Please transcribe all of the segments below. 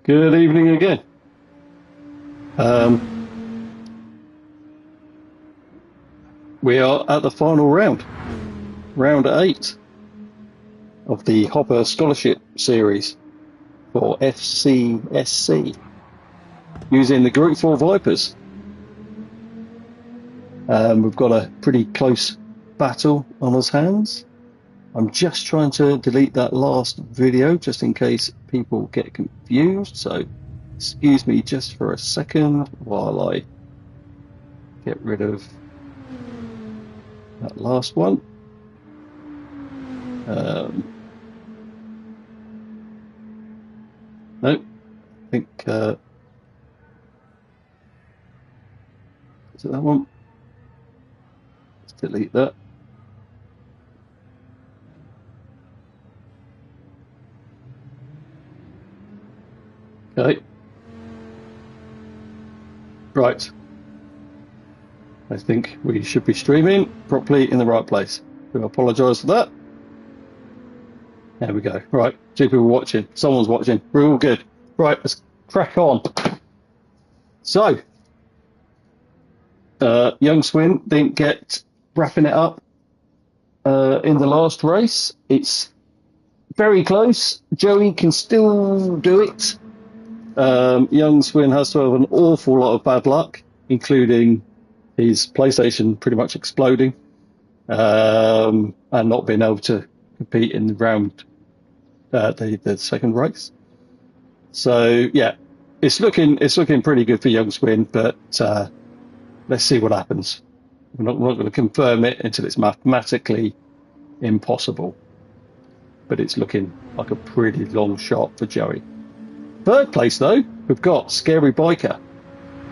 Good evening again. We are at the final round, round 8 of the Hopper Scholarship Series for FCSC, using the Gr.4 Vipers. We've got a pretty close battle on our hands. I'm just trying to delete that last video just in case people get confused, so excuse me just for a second while I get rid of that last one. No, I think is it that one? Let's delete that. Okay. Right. I think we should be streaming properly in the right place. I apologise for that. There we go. Right, 2 people watching. Someone's watching. We're all good. Right, let's crack on. So, Youngswin didn't get wrapping it up in the last race. It's very close. Joey can still do it. Youngswin has to have an awful lot of bad luck, including his PlayStation pretty much exploding and not being able to compete in the round, the second race. So yeah, it's looking pretty good for Youngswin, but let's see what happens. We're not going to confirm it until it's mathematically impossible, but it's looking like a pretty long shot for Joey. Third place, though, we've got Scarybiker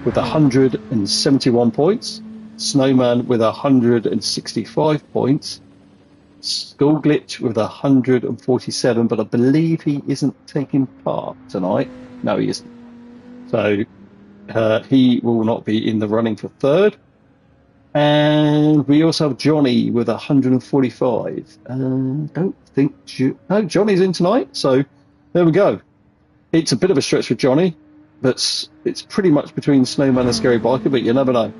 with 171 points, Snowman with 165 points, SkullGlitch with 147, but I believe he isn't taking part tonight. No, he isn't. So he will not be in the running for third. And we also have Johnny with 145. Don't think no, Johnny's in tonight. So there we go. It's a bit of a stretch for Johnny, but it's pretty much between Snowman and Scarybiker, but you never know.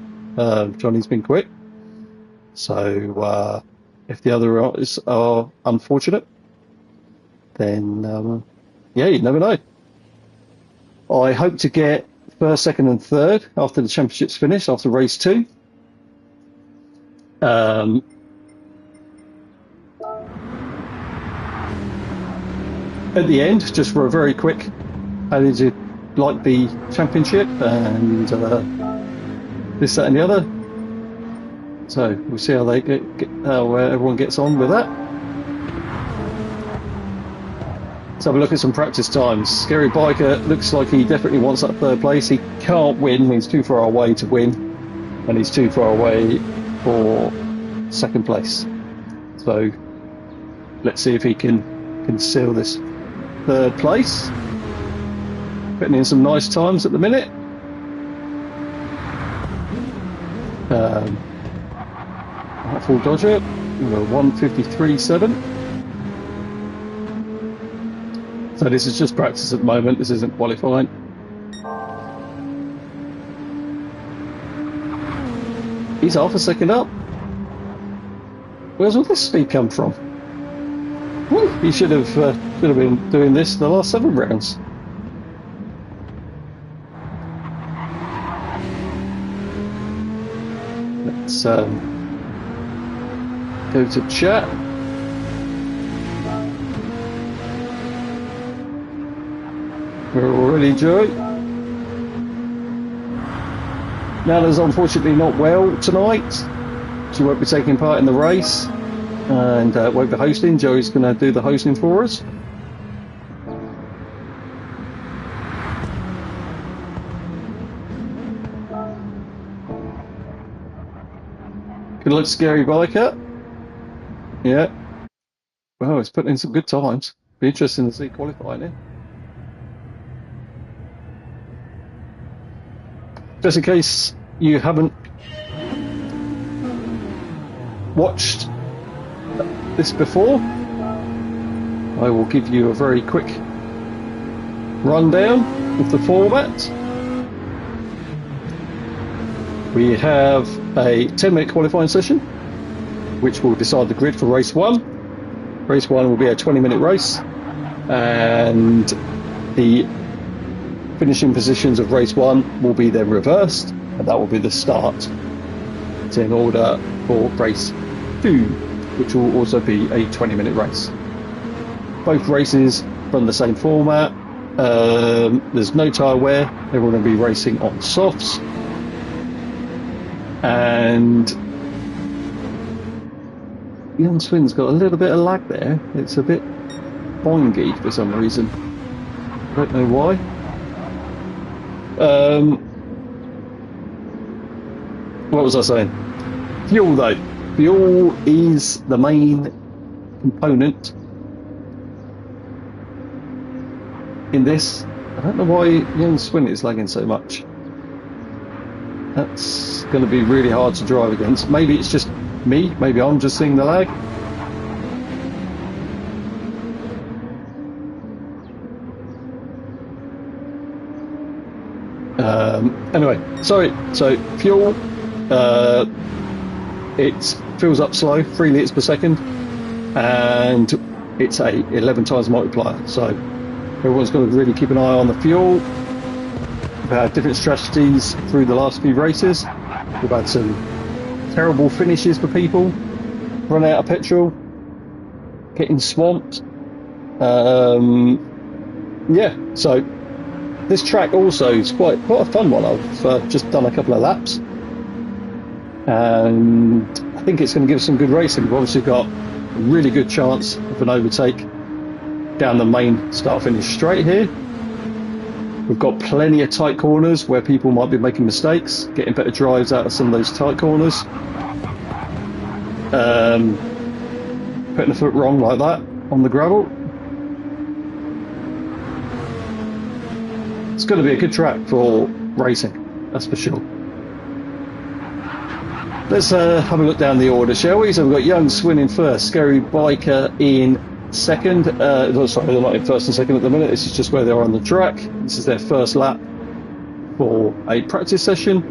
Johnny's been quick. So if the other artists are unfortunate, then yeah, you never know. I hope to get first, second and third after the championship's finished, after race 2. At the end, just for a very quick, how did you like the championship and this, that and the other. So we'll see how they how everyone gets on with that. Let's have a look at some practice times. Scarybiker looks like he definitely wants that third place. He can't win, he's too far away to win, and he's too far away for second place. So let's see if he can seal this third place. Putting in some nice times at the minute. Artful Dodger, 1:53.7. So this is just practice at the moment. This isn't qualifying. He's half a second up. Where's all this speed come from? Woo, he should have been doing this the last 7 rounds. Let's go to chat. We're already Joey. Nana's unfortunately not well tonight. She won't be taking part in the race and won't be hosting. Joey's going to do the hosting for us. Good luck, Scarybiker. Yeah. Well, it's putting in some good times. Be interesting to see qualifying it. Just in case you haven't watched this before, I will give you a very quick rundown. of the format. We have a 10-minute qualifying session, which will decide the grid for race 1. Race 1 will be a 20-minute race, and the finishing positions of race 1 will be then reversed, and that will be the start in order for race 2, which will also be a 20-minute race. Both races run the same format. There's no tyre wear. They're all going to be racing on softs. And Youngswin's got a little bit of lag there. It's a bit boingy for some reason. I don't know why. What was I saying? Fuel though. Fuel is the main component in this. I don't know why Youngswin is lagging so much. That's going to be really hard to drive against. Maybe it's just me. Maybe I'm just seeing the lag. Anyway, sorry. So fuel, it fills up slow, 3 litres per second, and it's a 11 times multiplier. So everyone's got to really keep an eye on the fuel. We've had different strategies through the last few races. We've had some terrible finishes for people, run out of petrol, getting swamped. Yeah, so this track also is quite a fun one. I've just done a couple of laps, and I think it's going to give us some good racing. We've obviously got a really good chance of an overtake down the main start-finish straight here. We've got plenty of tight corners where people might be making mistakes, getting better drives out of some of those tight corners. Putting a foot wrong like that on the gravel. It's going to be a good track for racing, that's for sure. Let's have a look down the order, shall we? So we've got Youngswin in first, Scarybiker in second. Sorry, they're not in first and second at the minute. This is just where they are on the track. This is their first lap for a practice session.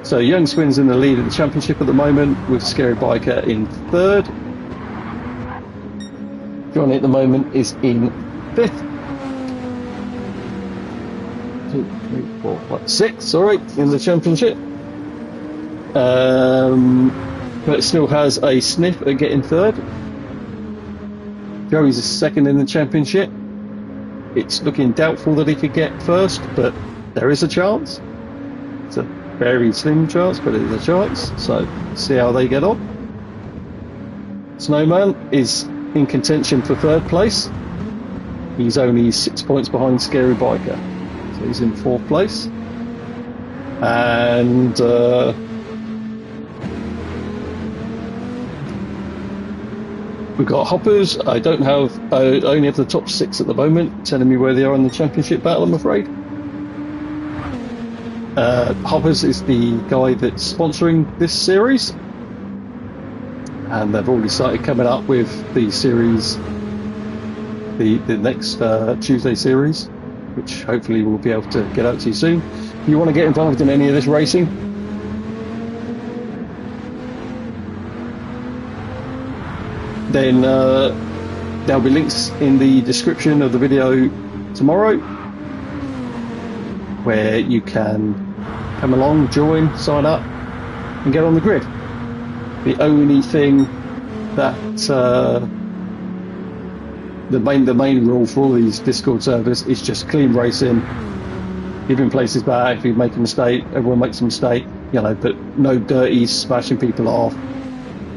So Youngswin's in the lead of the championship at the moment, with Scarybiker in third. Johnny at the moment is in fifth. 2, 3, 4, 5, 6. Sorry, in the championship. But it still has a sniff at getting third. Joey's second in the championship. It's looking doubtful that he could get first, but there is a chance. It's a very slim chance, but it is a chance. So see how they get on. Snowman is in contention for third place. He's only 6 points behind Scarybiker. So he's in fourth place. And we've got Hoppers. I only have the top 6 at the moment, telling me where they are in the championship battle, I'm afraid. Hoppers is the guy that's sponsoring this series, and they've already started coming up with the series, the next Tuesday series, which hopefully we'll be able to get out to you soon. If you want to get involved in any of this racing, then there'll be links in the description of the video tomorrow where you can come along, join, sign up and get on the grid. The only thing that the main rule for all these Discord servers is just clean racing, giving places back. If you make a mistake, everyone makes a mistake, you know, but no dirties, smashing people off,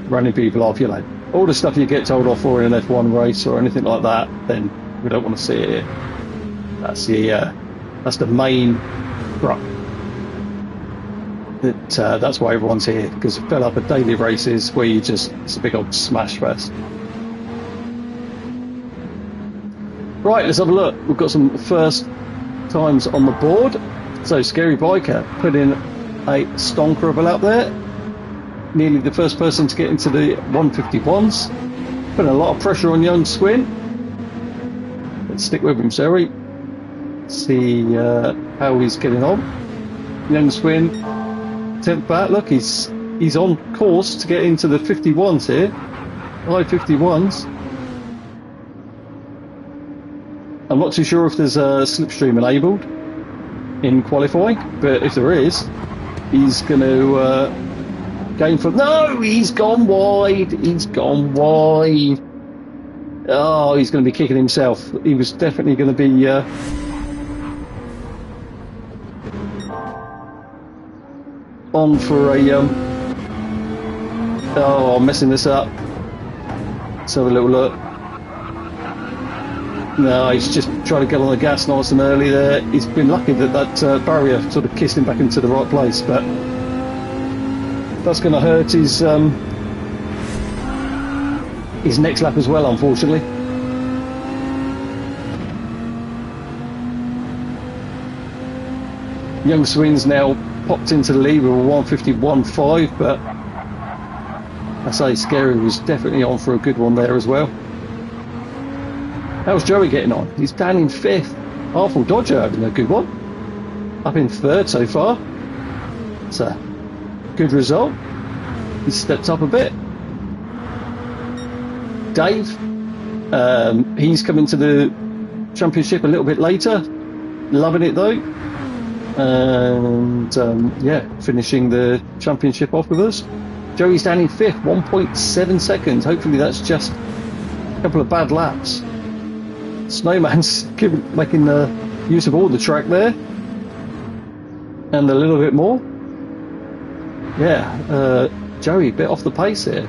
running people off, you know. All the stuff you get told off for in an F1 race or anything like that, then we don't want to see it here. That's the main rut. That's why everyone's here, because it fell up at daily races where it's a big old smash fest. Right, let's have a look. We've got some first times on the board. So Scarybiker put in a stonker of a lap there. Nearly the first person to get into the 151s. Putting a lot of pressure on Youngswin. Let's stick with him, shall we? See how he's getting on. Youngswin, 10th back. Look, he's on course to get into the 51s here. High 51s. I'm not too sure if there's a slipstream enabled in qualifying, but if there is, he's going to gain from... No, he's gone wide. He's gone wide. Oh, he's going to be kicking himself. He was definitely going to be... on for a... Oh, I'm messing this up. Let's have a little look. No, he's just trying to get on the gas nice and early there. He's been lucky that that barrier sort of kissed him back into the right place, but that's going to hurt his next lap as well, unfortunately. Youngswin's now popped into the lead with a 151.5, but I say Scary was definitely on for a good one there as well. How's Joey getting on? He's down in 5th. Artful Dodger having a good one. Up in 3rd so far. It's a good result. He's stepped up a bit. Dave, he's come into the championship a little bit later. Loving it though. And yeah, finishing the championship off with us. Joey's down in 5th, 1.7 seconds. Hopefully that's just a couple of bad laps. Snowman's making use of all the track there, and a little bit more. Yeah, Joey a bit off the pace here.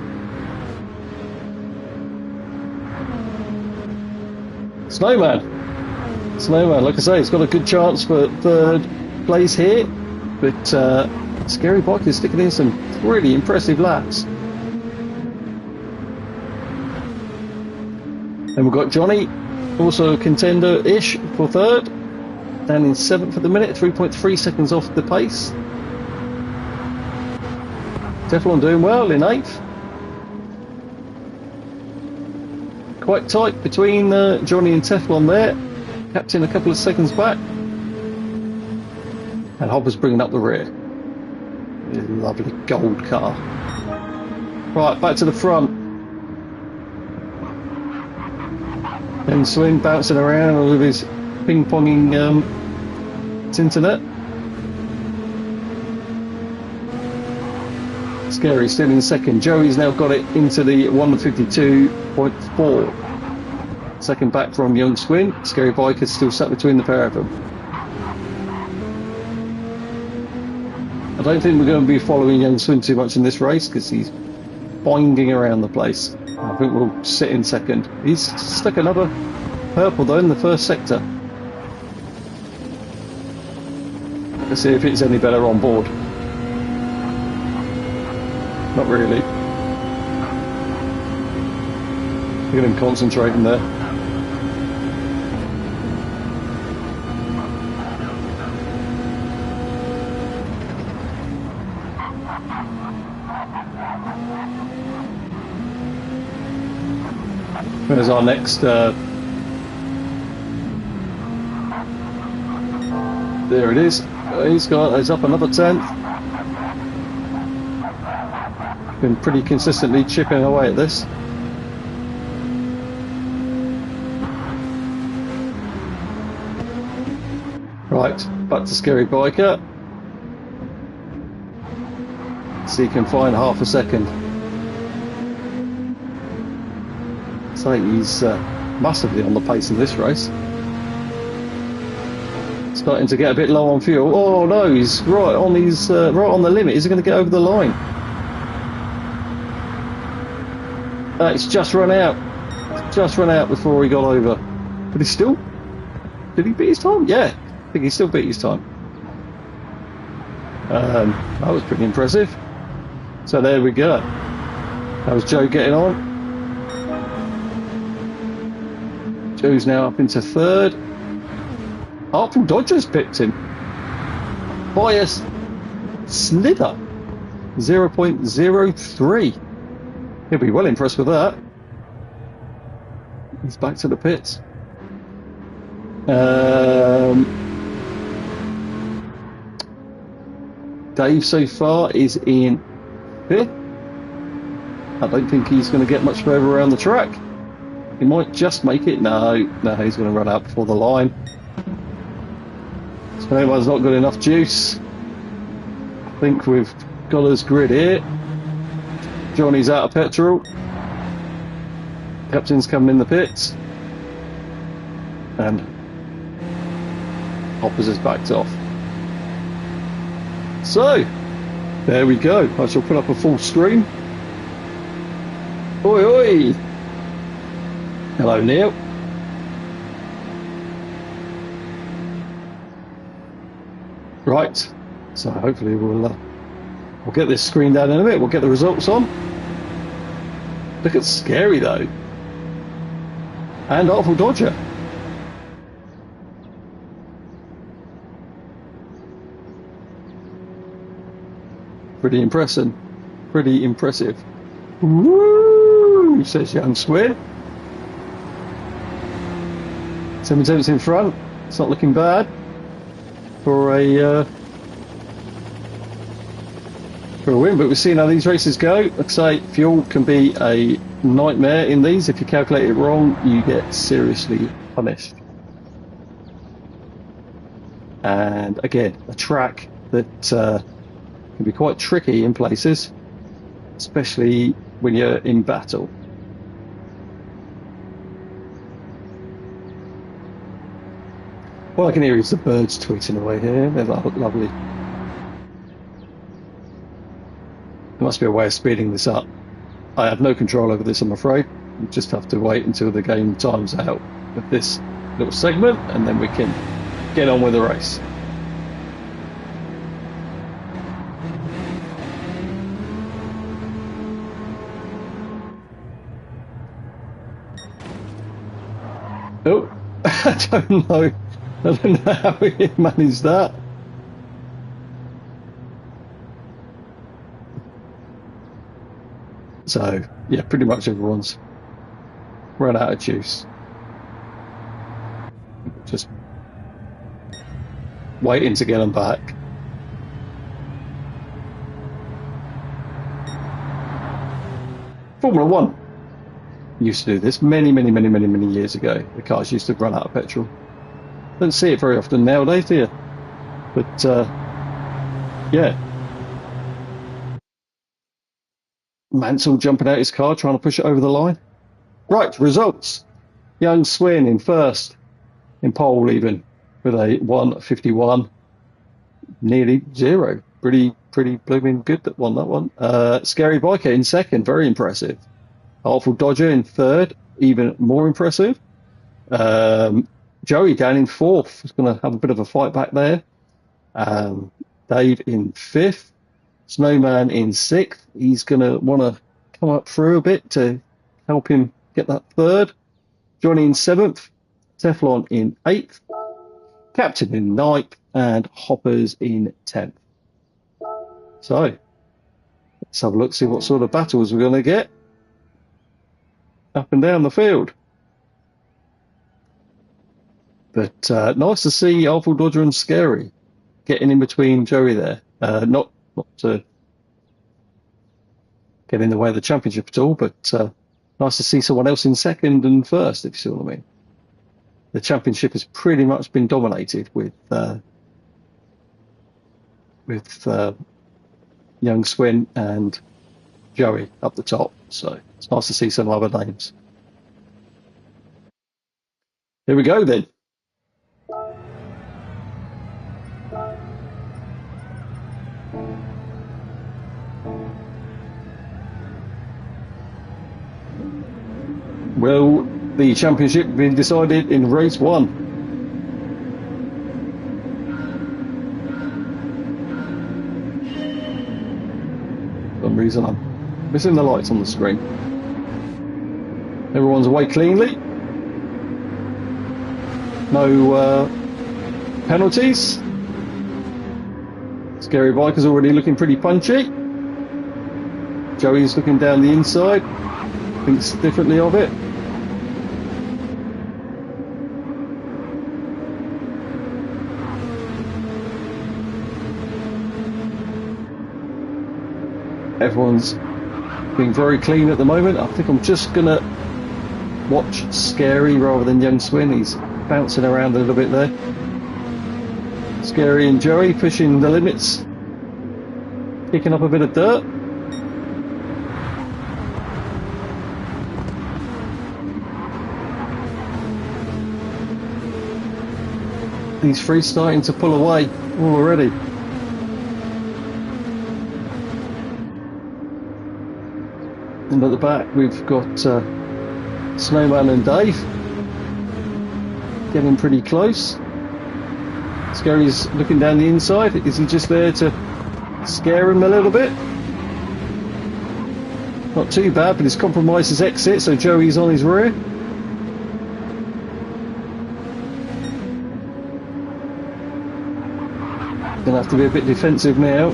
Snowman, like I say, he's got a good chance for 3rd place here, but Scarybiker is sticking in some really impressive laps. And we've got Johnny, also a contender-ish for 3rd, down in 7th at the minute, 3.3 seconds off the pace. Teflon doing well in 8th. Quite tight between Johnny and Teflon there. Captin a couple of seconds back. And Hopper's bringing up the rear. Lovely gold car. Right, back to the front. And Swin bouncing around with his ping-ponging internet. Scary still in 2nd. Joey's now got it into the 152.4. 2nd back from Youngswin. Scarybiker still sat between the pair of them. I don't think we're going to be following Youngswin too much in this race because he's boinging around the place. I think we'll sit in 2nd. He's stuck another purple though in the 1st sector. Let's see if it's any better on board. Not really. Look at him concentrating there. There's our next there it is. He's up another 10th. Been pretty consistently chipping away at this. Right, back to Scarybiker. See if he can find half a second. So he's massively on the pace in this race. Starting to get a bit low on fuel. Oh no, he's right on his right on the limit. Is he going to get over the line? It's just run out. It's just run out before he got over. But he still... Did he beat his time? Yeah, I think he still beat his time. That was pretty impressive. So there we go. How was Joe getting on? Joe's now up into 3rd. Artful Dodger's picked him. By a slither. 0.03. He'll be well impressed with that. He's back to the pits. Dave so far is in 5th. I don't think he's going to get much further around the track. He might just make it. No, he's going to run out before the line. Snowman's not got enough juice. I think we've got his grid here. Johnny's out of petrol. Captain's coming in the pits. And Hoppers is backed off. So, there we go. I shall put up a full screen. Oi, oi! Hello, Neil. Right, so hopefully we'll get this screen down in a bit. We'll get the results on. Look at Scary though, and Artful Dodger. Pretty impressive. Pretty impressive. Woo! Says Youngswin. 7/10 in front. It's not looking bad for a win, but we've seen how these races go. Like I say, fuel can be a nightmare in these. If you calculate it wrong, you get seriously punished. And again, a track that can be quite tricky in places, especially when you're in battle. All I can hear is the birds tweeting away here. They're lovely. There must be a way of speeding this up. I have no control over this, I'm afraid. We just have to wait until the game times out with this little segment, and then we can get on with the race. Oh, I don't know. I don't know how he managed that. So, yeah, pretty much everyone's run out of juice. Just waiting to get them back. Formula One used to do this many years ago. The cars used to run out of petrol. Don't see it very often nowadays, do you? But yeah, Mansell jumping out his car trying to push it over the line. Right, results. Youngswin in first, in pole even, with a 1:51, nearly 0. Pretty blooming good that won that one. Scarybiker in second, very impressive. Artful Dodger in third, even more impressive. Joey down in fourth, is going to have a bit of a fight back there. Dave in fifth. Snowman in sixth. He's going to want to come up through a bit to help him get that third. Johnny in seventh. Teflon in eighth. Captain in ninth. And Hoppers in 10th. So, let's have a look, see what sort of battles we're going to get up and down the field. But nice to see Artful Dodger and Scary getting in between Joey there. Not to get in the way of the championship at all, but nice to see someone else in second and first, if you see what I mean. The championship has pretty much been dominated with Youngswin and Joey up the top. So it's nice to see some other names. Here we go then. Will the championship be decided in race 1? For some reason I'm missing the lights on the screen. Everyone's away cleanly. No penalties. Scarybiker's already looking pretty punchy. Joey's looking down the inside. Thinks differently of it. Everyone's being very clean at the moment. I think I'm just going to watch Scary rather than Youngswin. He's bouncing around a little bit there. Scary and Joey pushing the limits, picking up a bit of dirt. These three starting to pull away already. And at the back we've got Snowman and Dave getting pretty close. Scary's looking down the inside. Is he just there to scare him a little bit? Not too bad, but he's compromised his exit, so Joey's on his rear. Gonna have to be a bit defensive now.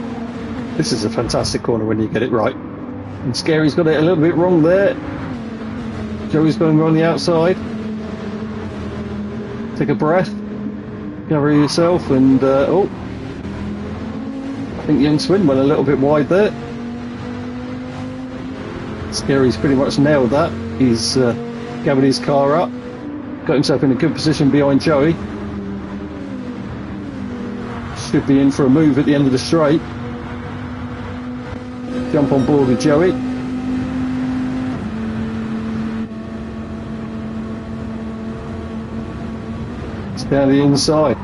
This is a fantastic corner when you get it right. And Scary's got it a little bit wrong there. Joey's going on the outside. Take a breath. Gather yourself and oh, I think Youngswin went a little bit wide there. Scary's pretty much nailed that. He's gathered his car up, got himself in a good position behind Joey. Should be in for a move at the end of the straight. Jump on board with Joey. It's down the inside.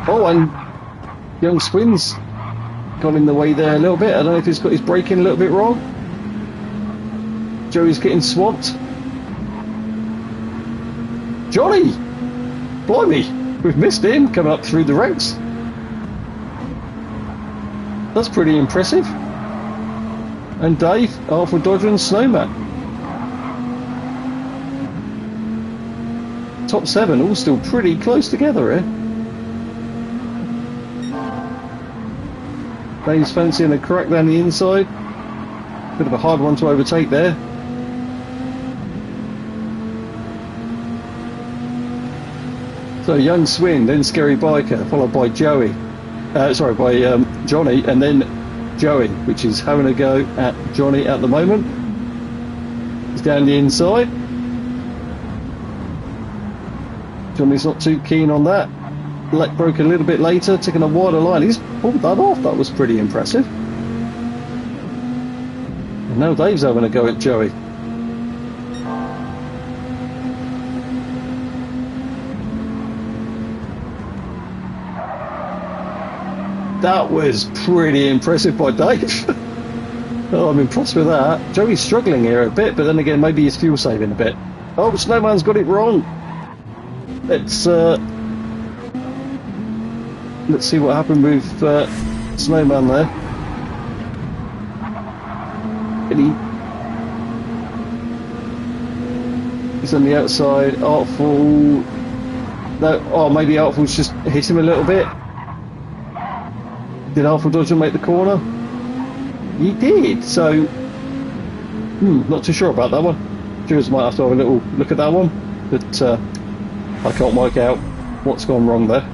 Oh, and Youngswin's got in the way there a little bit. I don't know if he's got his braking a little bit wrong. Joey's getting swamped. Johnny! Blimey! We've missed him coming up through the ranks. That's pretty impressive. And Dave, Artful Dodger and Snowman. Top 7 all still pretty close together here. Dave's fancying a crack down the inside. Bit of a hard one to overtake there. So Youngswin, then Scarybiker, followed by Joey. By Johnny, and then Joey, which is having a go at Johnny at the moment. He's down the inside. Johnny's not too keen on that. Ekberg a little bit later, taking a wider line. He's pulled that off. That was pretty impressive. And now Dave's having a go at Joey. That was pretty impressive by Dave. Oh, I'm impressed with that. Joey's struggling here a bit, but then again, maybe he's fuel saving a bit. Oh, Snowman's got it wrong. Let's see what happened with Snowman there. He's on the outside. Artful. No, oh, maybe Artful's just hit him a little bit. Did Artful Dodger make the corner? He did, so not too sure about that one. Jules might have to have a little look at that one, but I can't work out what's gone wrong there.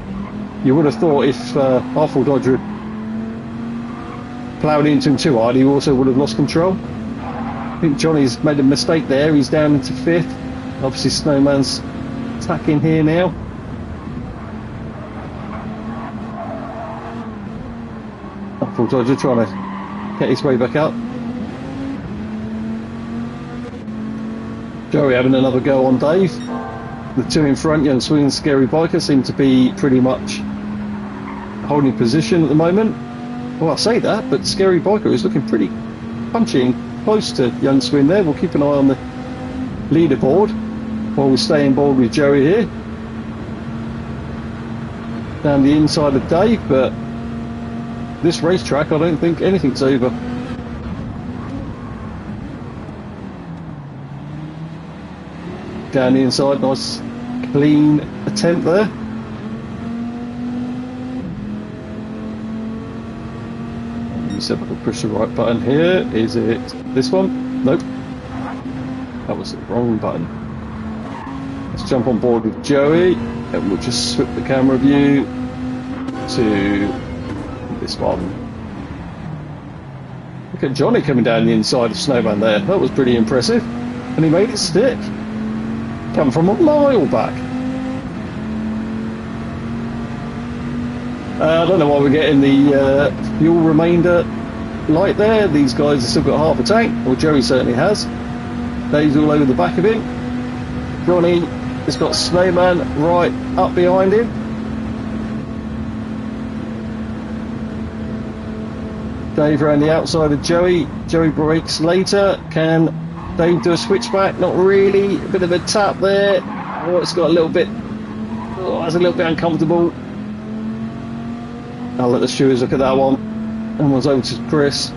You would have thought if Artful Dodger had ploughed into him too hard, he also would have lost control. I think Johnny's made a mistake there. He's down into 5th. Obviously Snowman's attacking here now. Artful Dodger trying to get his way back up. Joey having another go on Dave. The two in front, Youngswin and Scarybiker, seem to be pretty much holding position at the moment. Well, I say that, but Scarybiker is looking pretty punchy and close to Youngswin there. We'll keep an eye on the leaderboard while we stay in board with Joey here. Down the inside of Dave, but this racetrack, I don't think anything's over. Down the inside, nice clean attempt there. Let me see if I can push the right button here. Is it this one? Nope. That was the wrong button. Let's jump on board with Joey and we'll just swip the camera view to this one. Look at Johnny coming down the inside of Snowman there. That was pretty impressive. And he made it stick. Come from a mile back. I don't know why we're getting the fuel remainder light there. These guys have still got half a tank. Well, Joey certainly has. Dave's all over the back of him. Johnny has got Snowman right up behind him. Dave around the outside of Joey. Joey brakes later. Can Dave do a switchback? Not really. A bit of a tap there. Oh, it's got a little bit. Oh, that's a little bit uncomfortable. I'll let the stewards look at that one. And one's over to Chris.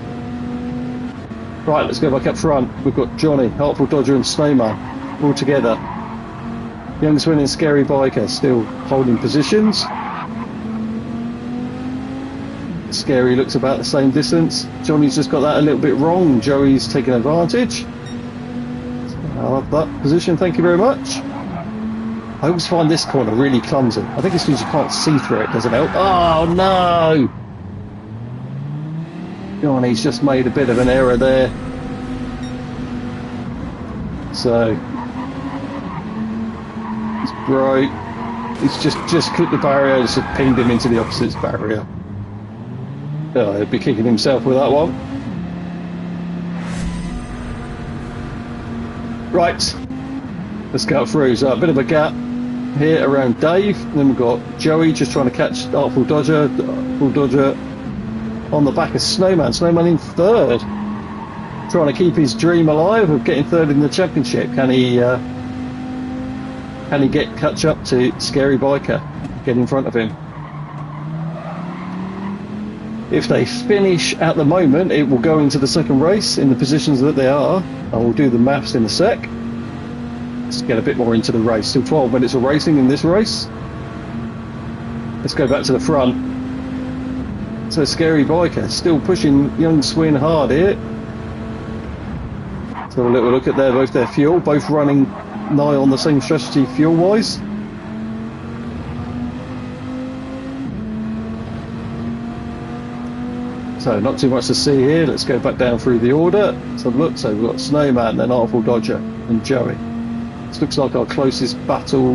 Right, let's go back up front. We've got Johnny, Artful Dodger and Snowman all together. Youngswin and Scarybiker still holding positions. Scary looks about the same distance. Johnny's just got that a little bit wrong. Joey's taking advantage. I love that position, thank you very much. I always find this corner really clumsy. I think it's because you can't see through it, doesn't help. Oh no! Johnny's just made a bit of an error there. So he's broke. He's just clipped the barrier, just pinged him into the opposite barrier. Oh, he'll be kicking himself with that one. Right, let's go through. So a bit of a gap here around Dave. Then we've got Joey just trying to catch Artful Dodger. Artful Dodger on the back of Snowman. Snowman in third, trying to keep his dream alive of getting third in the championship. Can he catch up to Scarybiker, get in front of him? If they finish at the moment, it will go into the second race in the positions that they are. I will do the maths in a sec. Let's get a bit more into the race. Still 12 minutes of racing in this race. Let's go back to the front. So Scarybiker still pushing Youngswin hard here. So a little look at both their fuel, both running nigh on the same strategy fuel wise. So not too much to see here. Let's go back down through the order. Let's have a look. So we've got Snowman, then Artful Dodger and Joey. This looks like our closest battle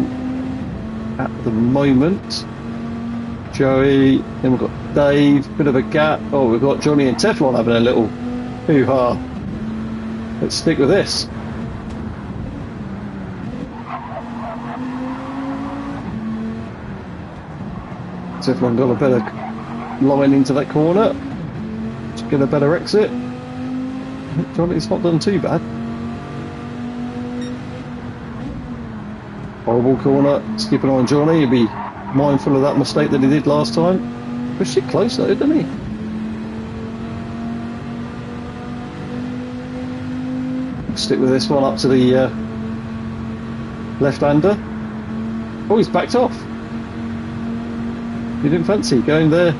at the moment. Joey, then we've got Dave, bit of a gap. Oh, we've got Johnny and Teflon having a little hoo-ha. Let's stick with this. Teflon got a better line into that corner. Let's get a better exit. Johnny's not done too bad. Horrible corner. Let's keep an eye on Johnny. He'll be mindful of that mistake that he did last time. Pushed it close though, didn't he? Stick with this one up to the left-hander. Oh, he's backed off. You didn't fancy going there.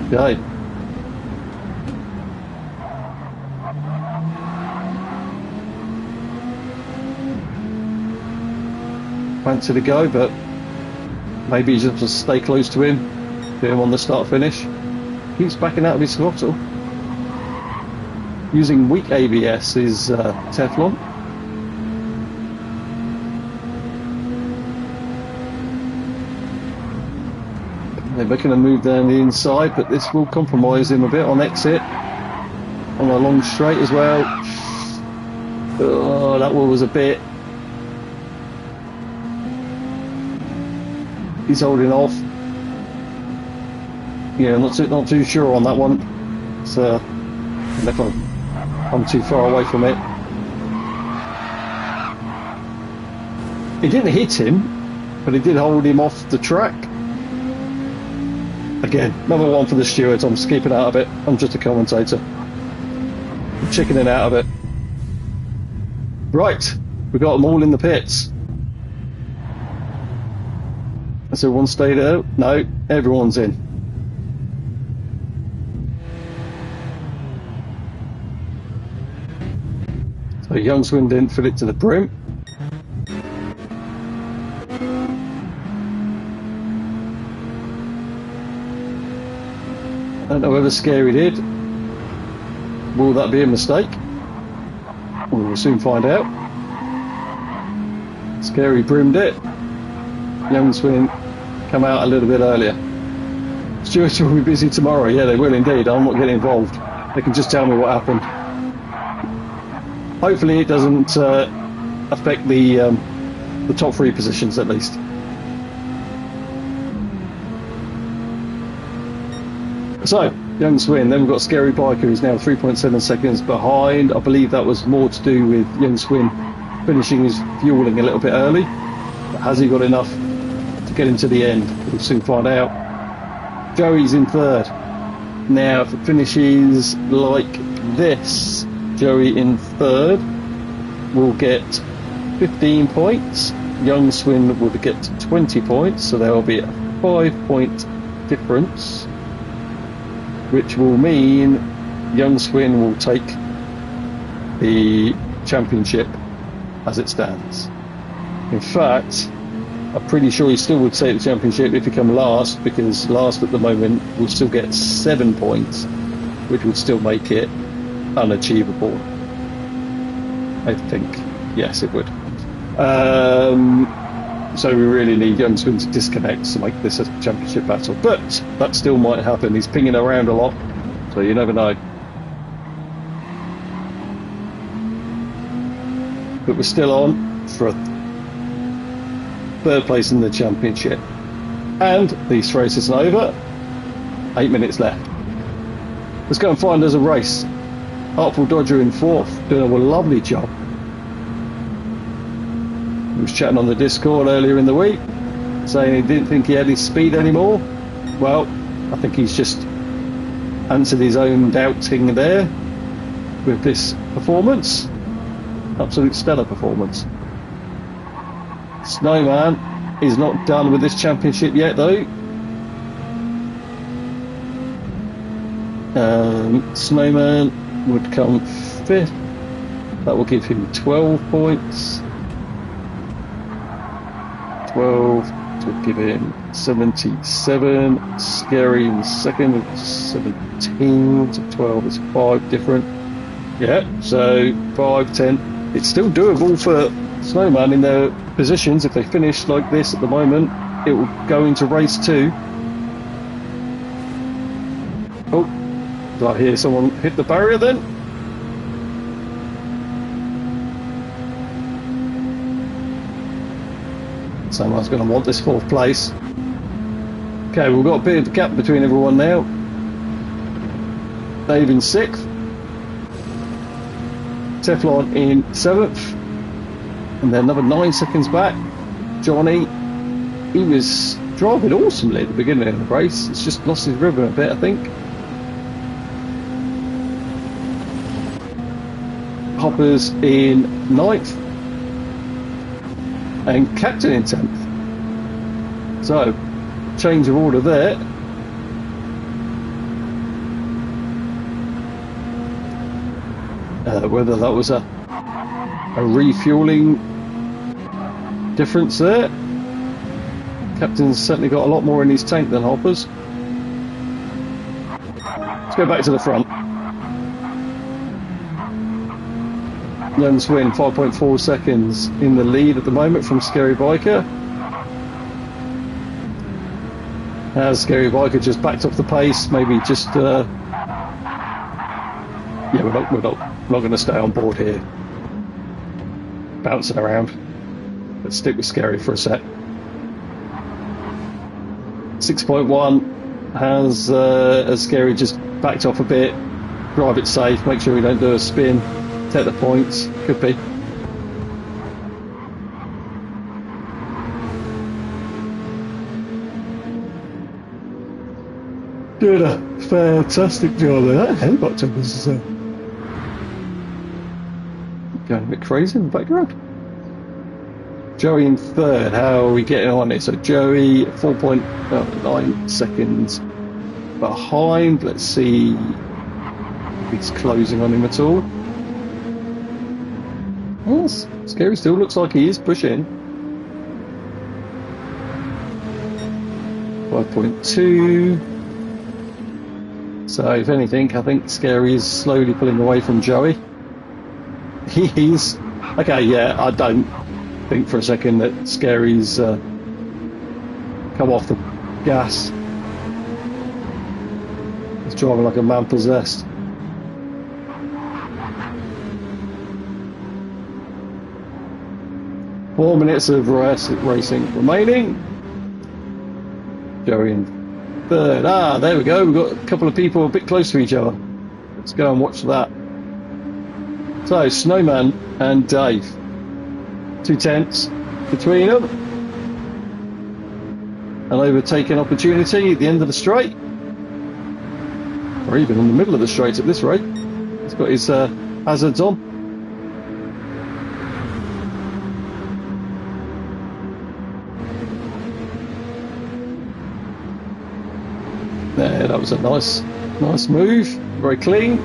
Okay. Fancy to go, but maybe he's just to stay close to him, get him on the start-finish. Keeps backing out of his throttle. Using weak ABS is Teflon. They're making a move down the inside, but this will compromise him a bit on exit. On a long straight as well. Oh, that one was a bit. He's holding off. Yeah, not too sure on that one. So, if I'm too far away from it. It didn't hit him, but it did hold him off the track. Again, another one for the stewards. I'm just keeping out of it. I'm just a commentator. I'm chickening out of it. Right, we got them all in the pits. Has everyone stayed out? No, everyone's in. So Youngswin didn't fill it to the brim. I don't know whether Scary did. Will that be a mistake? We'll soon find out. Scary brimmed it. Youngswin come out a little bit earlier. Stewards will be busy tomorrow. Yeah, they will indeed. I'm not getting involved. They can just tell me what happened. Hopefully it doesn't affect the top 3 positions at least. So, Youngswin, then we've got Scarybiker, who's now 3.7 seconds behind. I believe that was more to do with Youngswin finishing his fueling a little bit early. But has he got enough to get him to the end? We'll soon find out. Joey's in 3rd. Now, if it finishes like this, Joey in 3rd will get 15 points. Youngswin will get 20 points, so there will be a 5-point difference, which will mean Youngswin will take the championship as it stands. In fact, I'm pretty sure he still would take the championship if he come last, because last at the moment will still get 7 points, which would still make it unachievable. I think, yes, it would. So we really need Youngswin to disconnect to make this a championship battle, but that still might happen. He's pinging around a lot, so you never know. But we're still on for a 3rd place in the championship, and this race isn't over. 8 minutes left. Let's go and find us a race. Artful Dodger in 4th, doing a lovely job. He was chatting on the Discord earlier in the week, saying he didn't think he had his speed anymore. Well, I think he's just answered his own doubting there with this performance. Absolute stellar performance. Snowman is not done with this championship yet, though. Snowman would come 5th. That will give him 12 points. 12 to give him 77. Scary in 2nd with 17 to 12 is 5 different. Yeah, so 5, 10. It's still doable for Snowman in their positions. If they finish like this at the moment, it will go into race 2. Oh, did I hear someone hit the barrier then? Someone's going to want this 4th place. Okay, we've got a bit of a gap between everyone now. Dave in 6th. Teflon in 7th. And then another 9 seconds back. Johnny, he was driving awesomely at the beginning of the race. It's just lost his rhythm a bit, I think. Hopper's in 9th. And Captin in 10th. So, change of order there. Whether that was a refueling difference there. Captain's certainly got a lot more in his tank than Hopper's. Let's go back to the front. Youngswin 5.4 seconds in the lead at the moment from Scarybiker. As Scarybiker just backed off the pace, maybe just yeah, we're not going to stay on board here, bouncing around. Let's stick with Scary for a sec. 6.1 has Scary just backed off a bit. Drive it safe, make sure we don't do a spin. Take the points, could be. Doing a fantastic job there. That helicopter was going a bit crazy in the background. Joey in 3rd, how are we getting on it? So Joey 4.9 seconds behind. Let's see if he's closing on him at all. Yes, Scary still looks like he is pushing. 5.2. So if anything, I think Scary is slowly pulling away from Joey. He's okay. Yeah, I don't think for a second that Scary's come off the gas. He's driving like a man possessed. Four minutes of racing remaining. Joey in third. Ah, there we go. We've got a couple of people a bit close to each other. Let's go and watch that. So, Snowman and Dave. 2 tenths between them. An overtaking opportunity at the end of the straight. Or even in the middle of the straight at this rate. He's got his hazards on. There, that was a nice move. Very clean.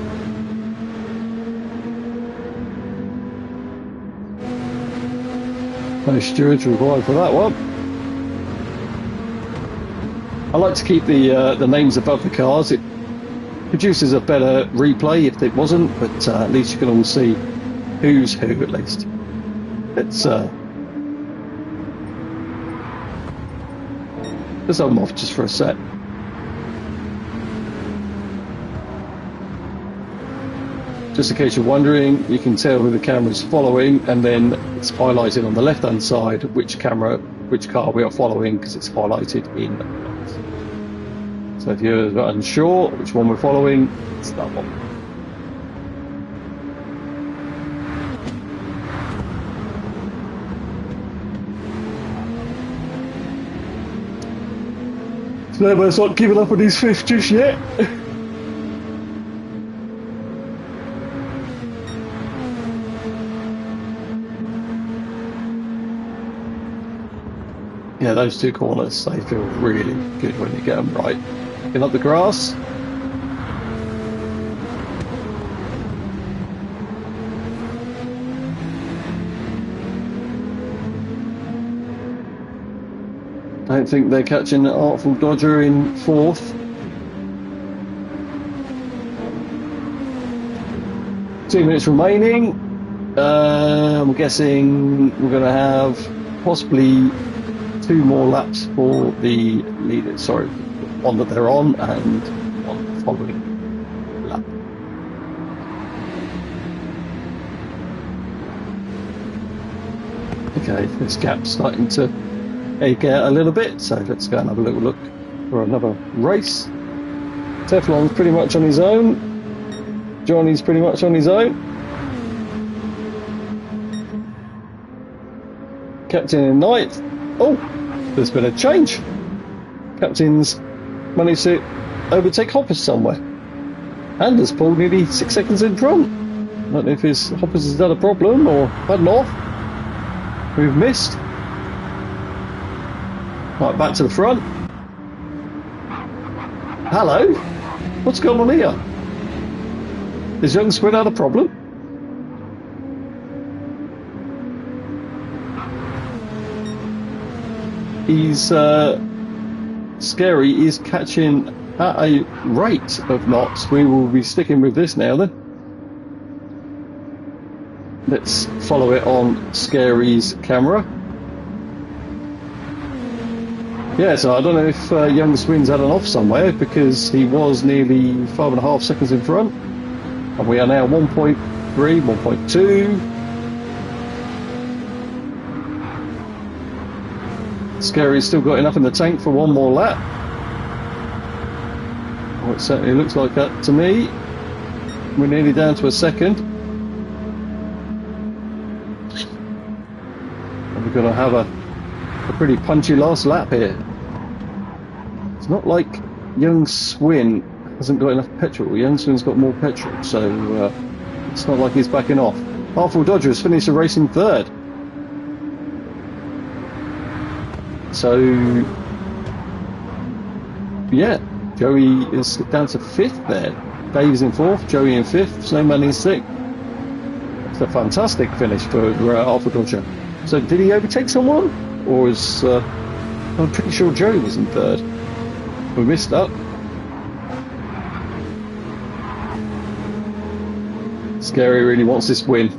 No stewards required for that one. I like to keep the names above the cars. It produces a better replay if it wasn't, but at least you can all see who's who at least. Let's have them off just for a sec. Just in case you're wondering, you can tell who the camera's following, and then it's highlighted on the left-hand side which car we are following, because it's highlighted in. So if you're unsure which one we're following, it's that one. Snowman's not giving up on his fifth just yet. Yeah, those two corners, they feel really good when you get them right. Get up the grass. Don't think they're catching the Artful Dodger in fourth. Two minutes remaining. I'm guessing we're going to have possibly 2 more laps for the leader, sorry, one that they're on and one following lap. Okay, this gap's starting to egg out a little bit, so let's go and have a little look for another race. Teflon's pretty much on his own. Johnny's pretty much on his own. Captain in ninth. Oh, there's been a change. Captain's managed to overtake Hoppers somewhere. And has pulled nearly 6 seconds in front. I don't know if his Hoppers has had a problem or had an off. We've missed. Right, back to the front. Hello? What's going on here? Has Youngswin had a problem? He's Scary is catching at a rate of knots. We will be sticking with this now then. Let's follow it on Scary's camera. Yeah, so I don't know if Youngswin's had an off somewhere, because he was nearly 5.5 seconds in front. And we are now 1.3, 1.2. Scary's still got enough in the tank for one more lap. Well, it certainly looks like that to me. We're nearly down to a second. And we're going to have a pretty punchy last lap here. It's not like Youngswin hasn't got enough petrol. Youngswin's got more petrol, so it's not like he's backing off. Artful Dodger has finished the race in third. So, yeah, Joey is down to fifth there. Dave's in fourth, Joey in fifth, Snowman in sixth. It's a fantastic finish for Artful Dodger. So, did he overtake someone? Or is I'm pretty sure Joey was in third. We missed that. Scary really wants this win.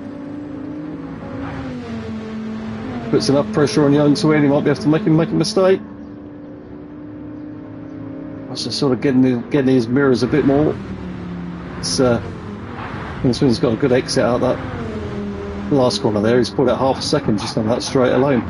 Puts enough pressure on Youngswin, he might be able to make him make a mistake. That's just sort of getting his mirrors a bit more. Youngswin's got a good exit out of that last corner there. He's pulled out half a second just on that straight alone.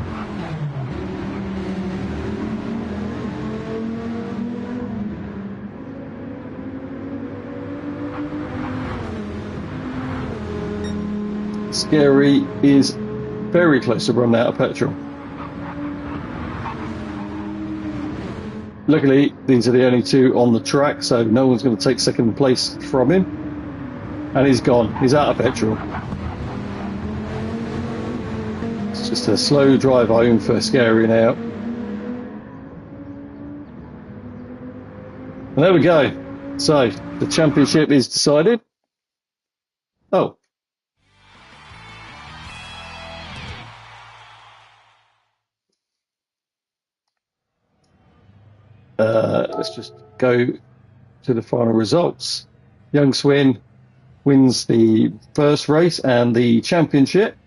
Scary is very close to running out of petrol. Luckily, these are the only two on the track, so no one's going to take second place from him. And he's gone. He's out of petrol. It's just a slow drive home for Scary now. And there we go. So, the championship is decided. Oh. Let's just go to the final results. Youngswin wins the first race and the championship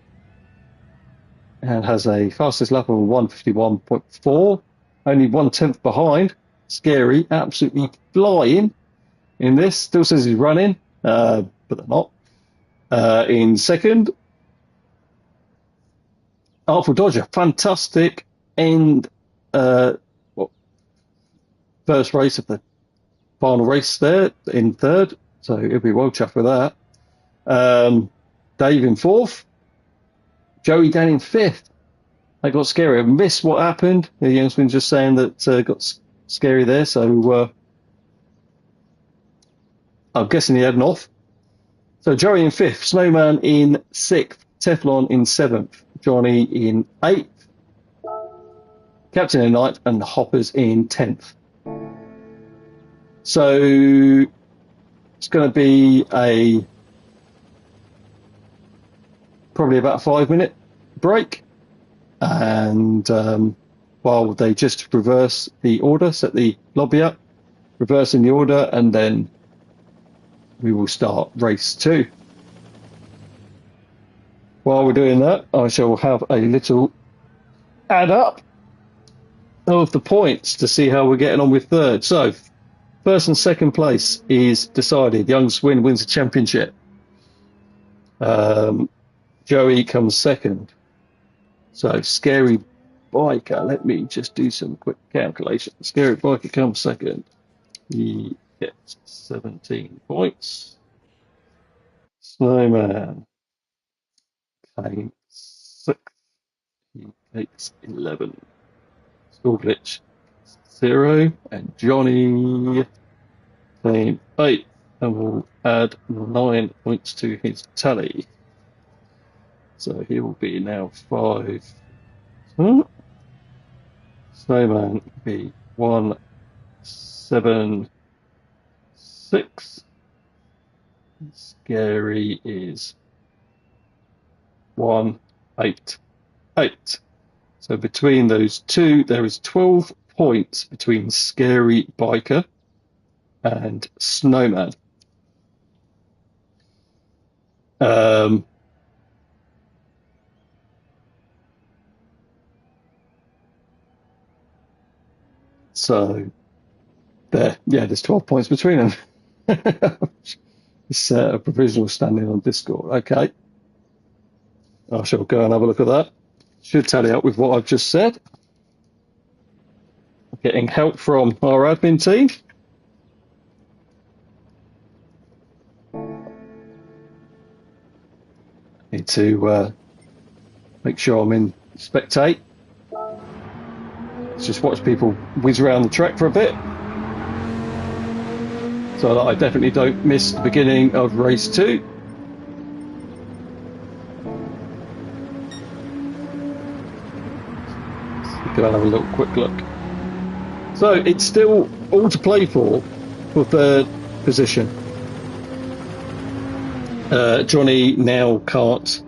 and has a fastest lap of 1:51.4, only 1/10 behind. Scary, absolutely flying in this. Still says he's running, but they're not. In second, Artful Dodger, fantastic end. First race of the final race there in third, so he'll be well chuffed with that. Dave in fourth, Joey down in fifth. They got Scary. I missed what happened. The Youngswin just saying that got Scary there, so I'm guessing he had an off. So Joey in fifth, Snowman in sixth, Teflon in seventh, Johnny in eighth, Captain in ninth, and Hoppers in 10th. So it's going to be probably about a 5-minute break, and while they just reverse the order, set the lobby up, reversing the order, and then we will start race 2. While we're doing that, I shall have a little add up of the points to see how we're getting on with third. So first and second place is decided. Youngswin wins the championship. Joey comes second. So Scarybiker, let me just do some quick calculations. Scarybiker comes second. He gets 17 points. Snowman came sixth. He takes 11. SkullGlitch 0, and Johnny came 8, and will add 9 points to his tally. So he will be now 5. Snowman will be 176. Scary is 188. So between those two, there is 12 points between Scarybiker and Snowman. So there, yeah, there's 12 points between them. It's a provisional standing on Discord. Okay, I shall go and have a look at that. Should tally up with what I've just said. Getting help from our admin team. Need to make sure I'm in spectate. Let's just watch people whiz around the track for a bit, so that I definitely don't miss the beginning of race 2. Go and have a little quick look. So it's still all to play for third position. Johnny now can't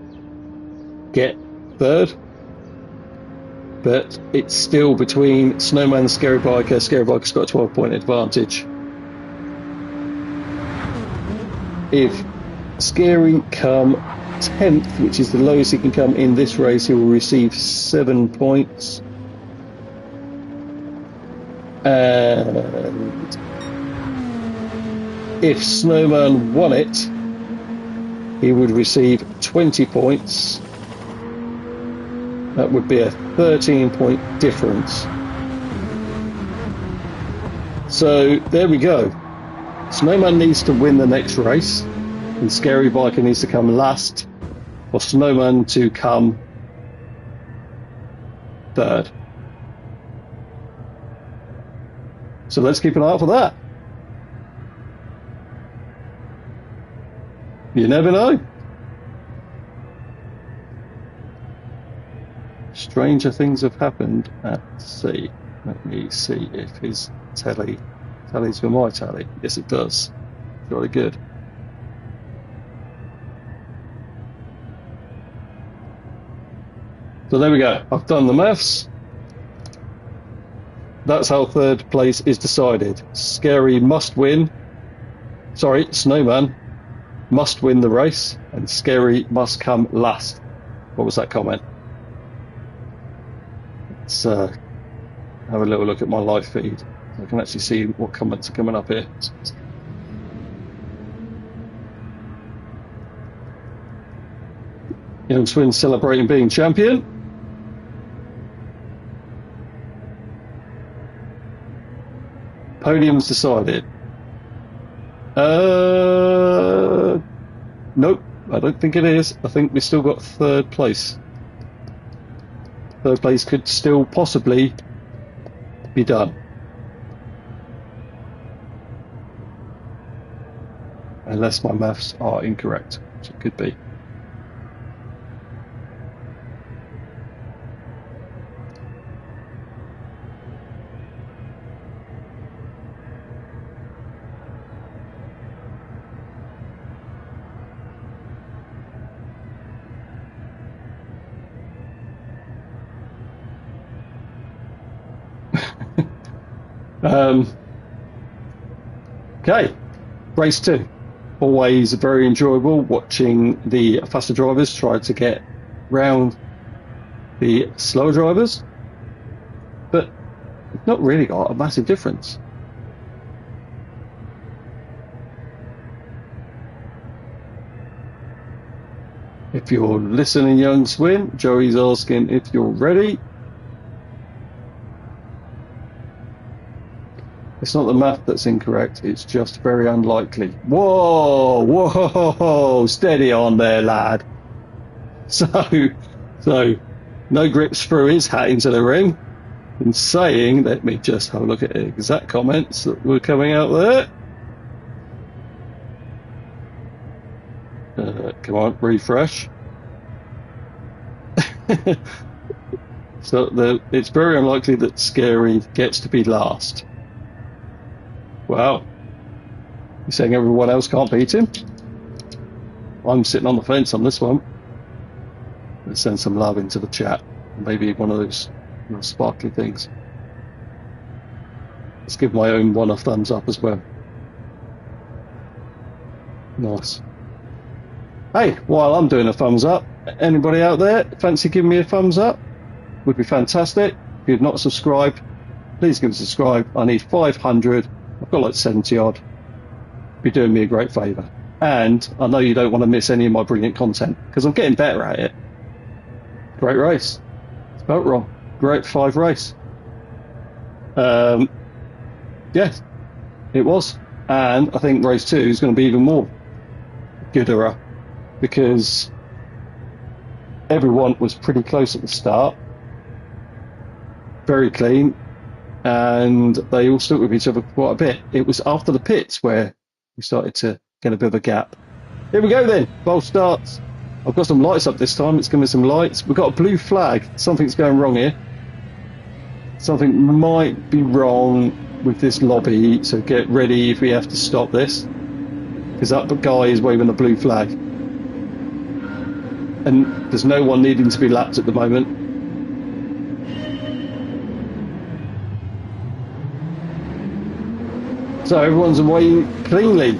get third, but it's still between Snowman and Scarybiker. Scarybiker's got a 12-point advantage. If Scary come 10th, which is the lowest he can come in this race. He will receive 7 points. And if Snowman won it, he would receive 20 points. That would be a 13-point difference. So there we go. Snowman needs to win the next race, and Scarybiker needs to come last for Snowman to come third. So let's keep an eye out for that. You never know. Stranger things have happened at sea. Let me see if his tallies with my tally. Yes, it does. Very good. So there we go. I've done the maths. That's how third place is decided. Scary must win. Sorry, Snowman must win the race, and Scary must come last. What was that comment? Let's have a little look at my live feed. I can actually see what comments are coming up here. Youngswin celebrating being champion. Podium's decided. Nope, I don't think it is. I think we've still got third place. Third place could still possibly be done. Unless my maths are incorrect, which it could be. Okay, race 2. Always very enjoyable watching the faster drivers try to get round the slower drivers, but it's not really got a massive difference. If you're listening, Youngswin, Joey's asking if you're ready. It's not the math that's incorrect, it's just very unlikely. Whoa, whoa, steady on there, lad. So no grips threw his hat into the ring and saying, let me just have a look at the exact comments that were coming out there. Come on, refresh. So it's very unlikely that Scary gets to be last. Wow. You're saying everyone else can't beat him? I'm sitting on the fence on this one. Let's send some love into the chat. Maybe one of those sparkly things. Let's give my own one a thumbs up as well. Nice. Hey, while I'm doing a thumbs up, anybody out there fancy giving me a thumbs up? Would be fantastic. If you've not subscribed, please give us a subscribe. I need 500. I've got like 70 odd. Be doing me a great favour. And I know you don't want to miss any of my brilliant content because I'm getting better at it. Great race. Spelt wrong. Great 5 race. Yes, it was. And I think race 2 is going to be even more gooder because everyone was pretty close at the start. Very clean. And they all stuck with each other quite a bit. It was after the pits where we started to get a bit of a gap. Here we go then. Bowl starts. I've got some lights up this time. It's going to be some lights. We've got a blue flag. Something's going wrong here. Something might be wrong with this lobby. So get ready if we have to stop this. Because that guy is waving a blue flag. And there's no one needing to be lapped at the moment. So everyone's away cleanly.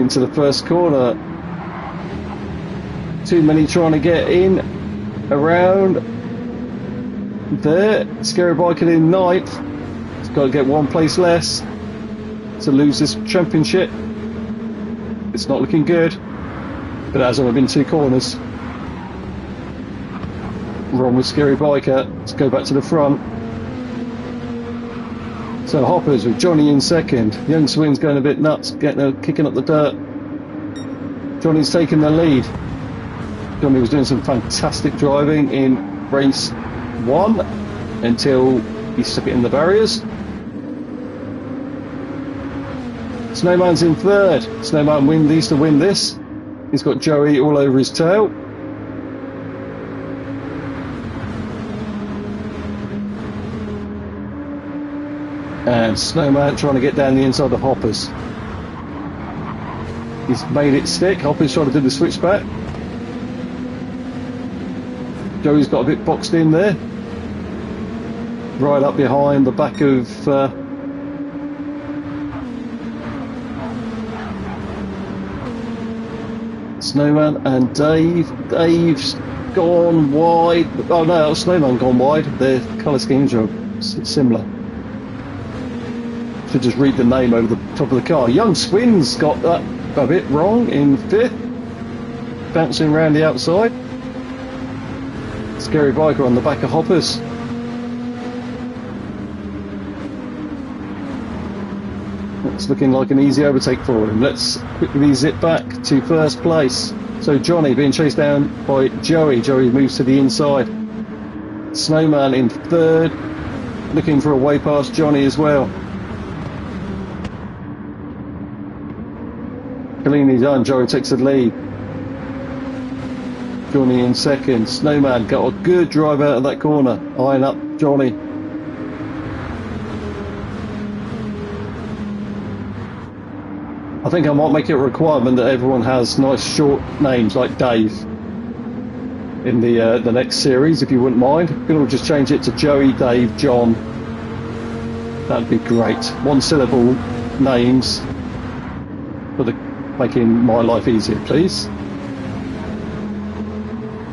into the first corner. Too many trying to get in, around there. Scarybiker in ninth. He's got to get one place less to lose this championship. It's not looking good, but it has only been 2 corners. Wrong with Scarybiker. Let's go back to the front. So Hoppers with Johnny in second. Youngswin's going a bit nuts, kicking up the dirt. Johnny's taking the lead. Johnny was doing some fantastic driving in race 1 until he stuck it in the barriers. Snowman's in third. Snowman needs to win this. He's got Joey all over his tail. And Snowman trying to get down the inside of Hoppers. He's made it stick. Hoppers trying to do the switchback. Joey's got a bit boxed in there. Right up behind the back of Snowman and Dave. Dave's gone wide. Oh no, Snowman gone wide. Their colour schemes are similar. Should just read the name over the top of the car. Youngswin's got that a bit wrong in 5th. Bouncing around the outside. Scarybiker on the back of Hoppers. That's looking like an easy overtake for him. Let's quickly zip back to first place. So Johnny being chased down by Joey. Joey moves to the inside. Snowman in 3rd. Looking for a way past Johnny as well. Collini's on. Joey takes the lead. Johnny in 2nd. Snowman got a good drive out of that corner, eyeing up Johnny. I think I might make it a requirement that everyone has nice short names like Dave in the next series, if you wouldn't mind. You can all just change it to Joey, Dave, John. That'd be great. 1 syllable names for making my life easier, please.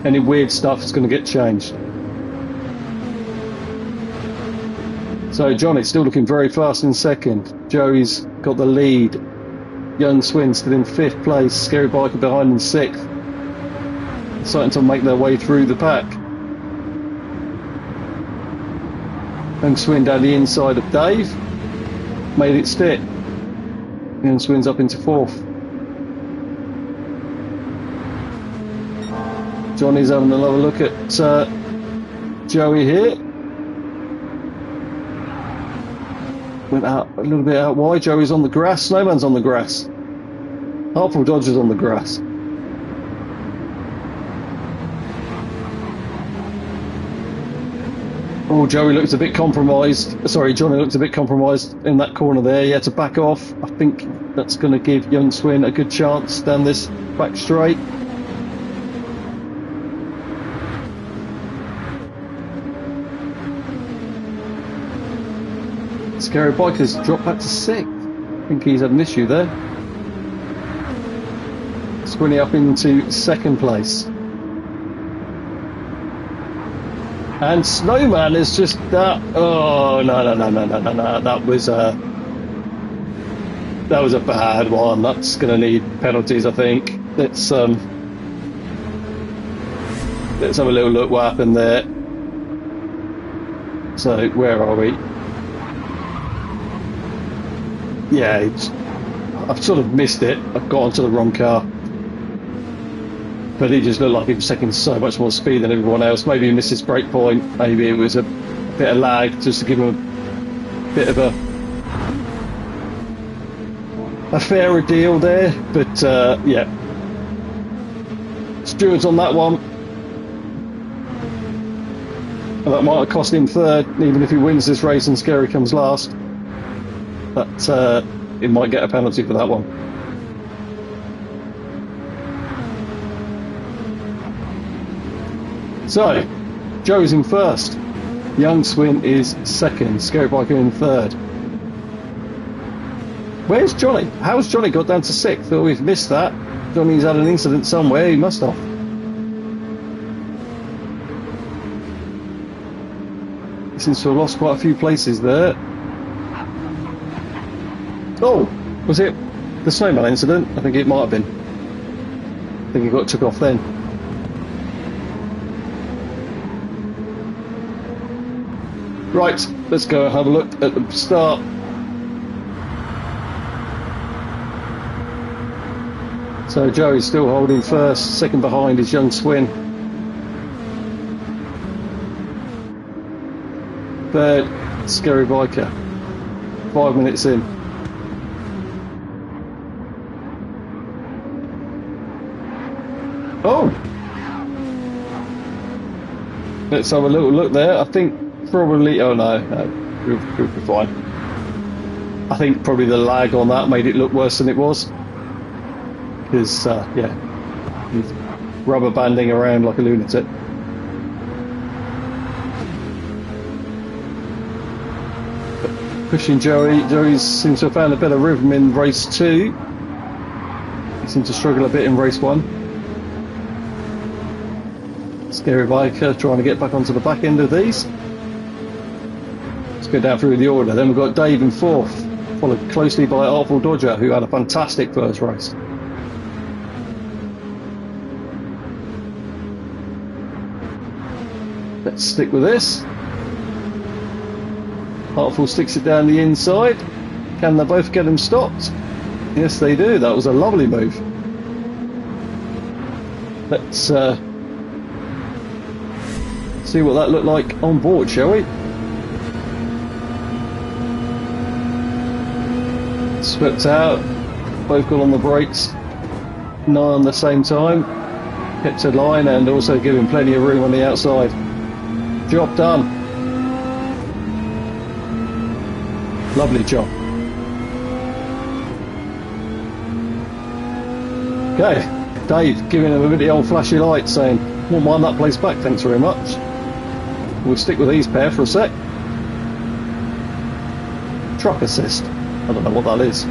Any weird stuff is going to get changed. So Johnny's still looking very fast in 2nd. Joey's got the lead. Youngswin still in 5th place. Scarybiker behind in 6th. Starting to make their way through the pack. Youngswin down the inside of Dave. Made it stick. Youngswin's up into 4th. Johnny's having another look at Joey here. Went out a little bit out wide. Joey's on the grass. Snowman's on the grass. Artful Dodger's on the grass. Oh, Joey looks a bit compromised. Sorry, Johnny looks a bit compromised in that corner there. He had to back off. I think that's going to give Youngswin a good chance down this back straight. Scarybiker's dropped back to 6th. I think he's had an issue there. Squinny up into 2nd place. And Snowman is just that. Oh no! That was a bad one. That's going to need penalties, I think. Let's have a little look what happened there. So where are we? Yeah, I've sort of missed it. I've got onto the wrong car. But he just looked like he was taking so much more speed than everyone else. Maybe he missed his brake point. Maybe it was a bit of lag just to give him a bit of a fairer deal there. But yeah, stewards on that one. And that might have cost him 3rd, even if he wins this race and Scary comes last. But he might get a penalty for that one. So, Joe's in 1st. Youngswin is 2nd. Scarybiker in 3rd. Where's Johnny? How's Johnny got down to 6th? Oh, we've missed that. Johnny's had an incident somewhere. He must have. He seems to have lost quite a few places there. Oh, was it the Snowman incident? I think it might have been. I think he got took off then. Right, let's go have a look at the start. So Joey's still holding first, second behind is Youngswin. Third, Scarybiker. 5 minutes in. Oh! Let's have a little look there. I think probably... Oh no, we'll be fine. I think probably the lag on that made it look worse than it was. Because, yeah, he's rubber banding around like a lunatic. Pushing Joey. Joey seems to have found a better rhythm in race 2. He seemed to struggle a bit in race 1. Scarybiker trying to get back onto the back end of these. Let's go down through the order. Then we've got Dave in 4th, followed closely by Artful Dodger, who had a fantastic first race. Let's stick with this. Artful sticks it down the inside. Can they both get them stopped? Yes, they do. That was a lovely move. Let's see what that looked like on board, shall we? Swept out. Both got on the brakes. 9 on the same time. Kept a line and also giving plenty of room on the outside. Job done. Lovely job. Okay, Dave giving him a bit of the old flashy light saying, won't mind that place back, thanks very much. We'll stick with these pair for a sec. Truck assist. I don't know what that is.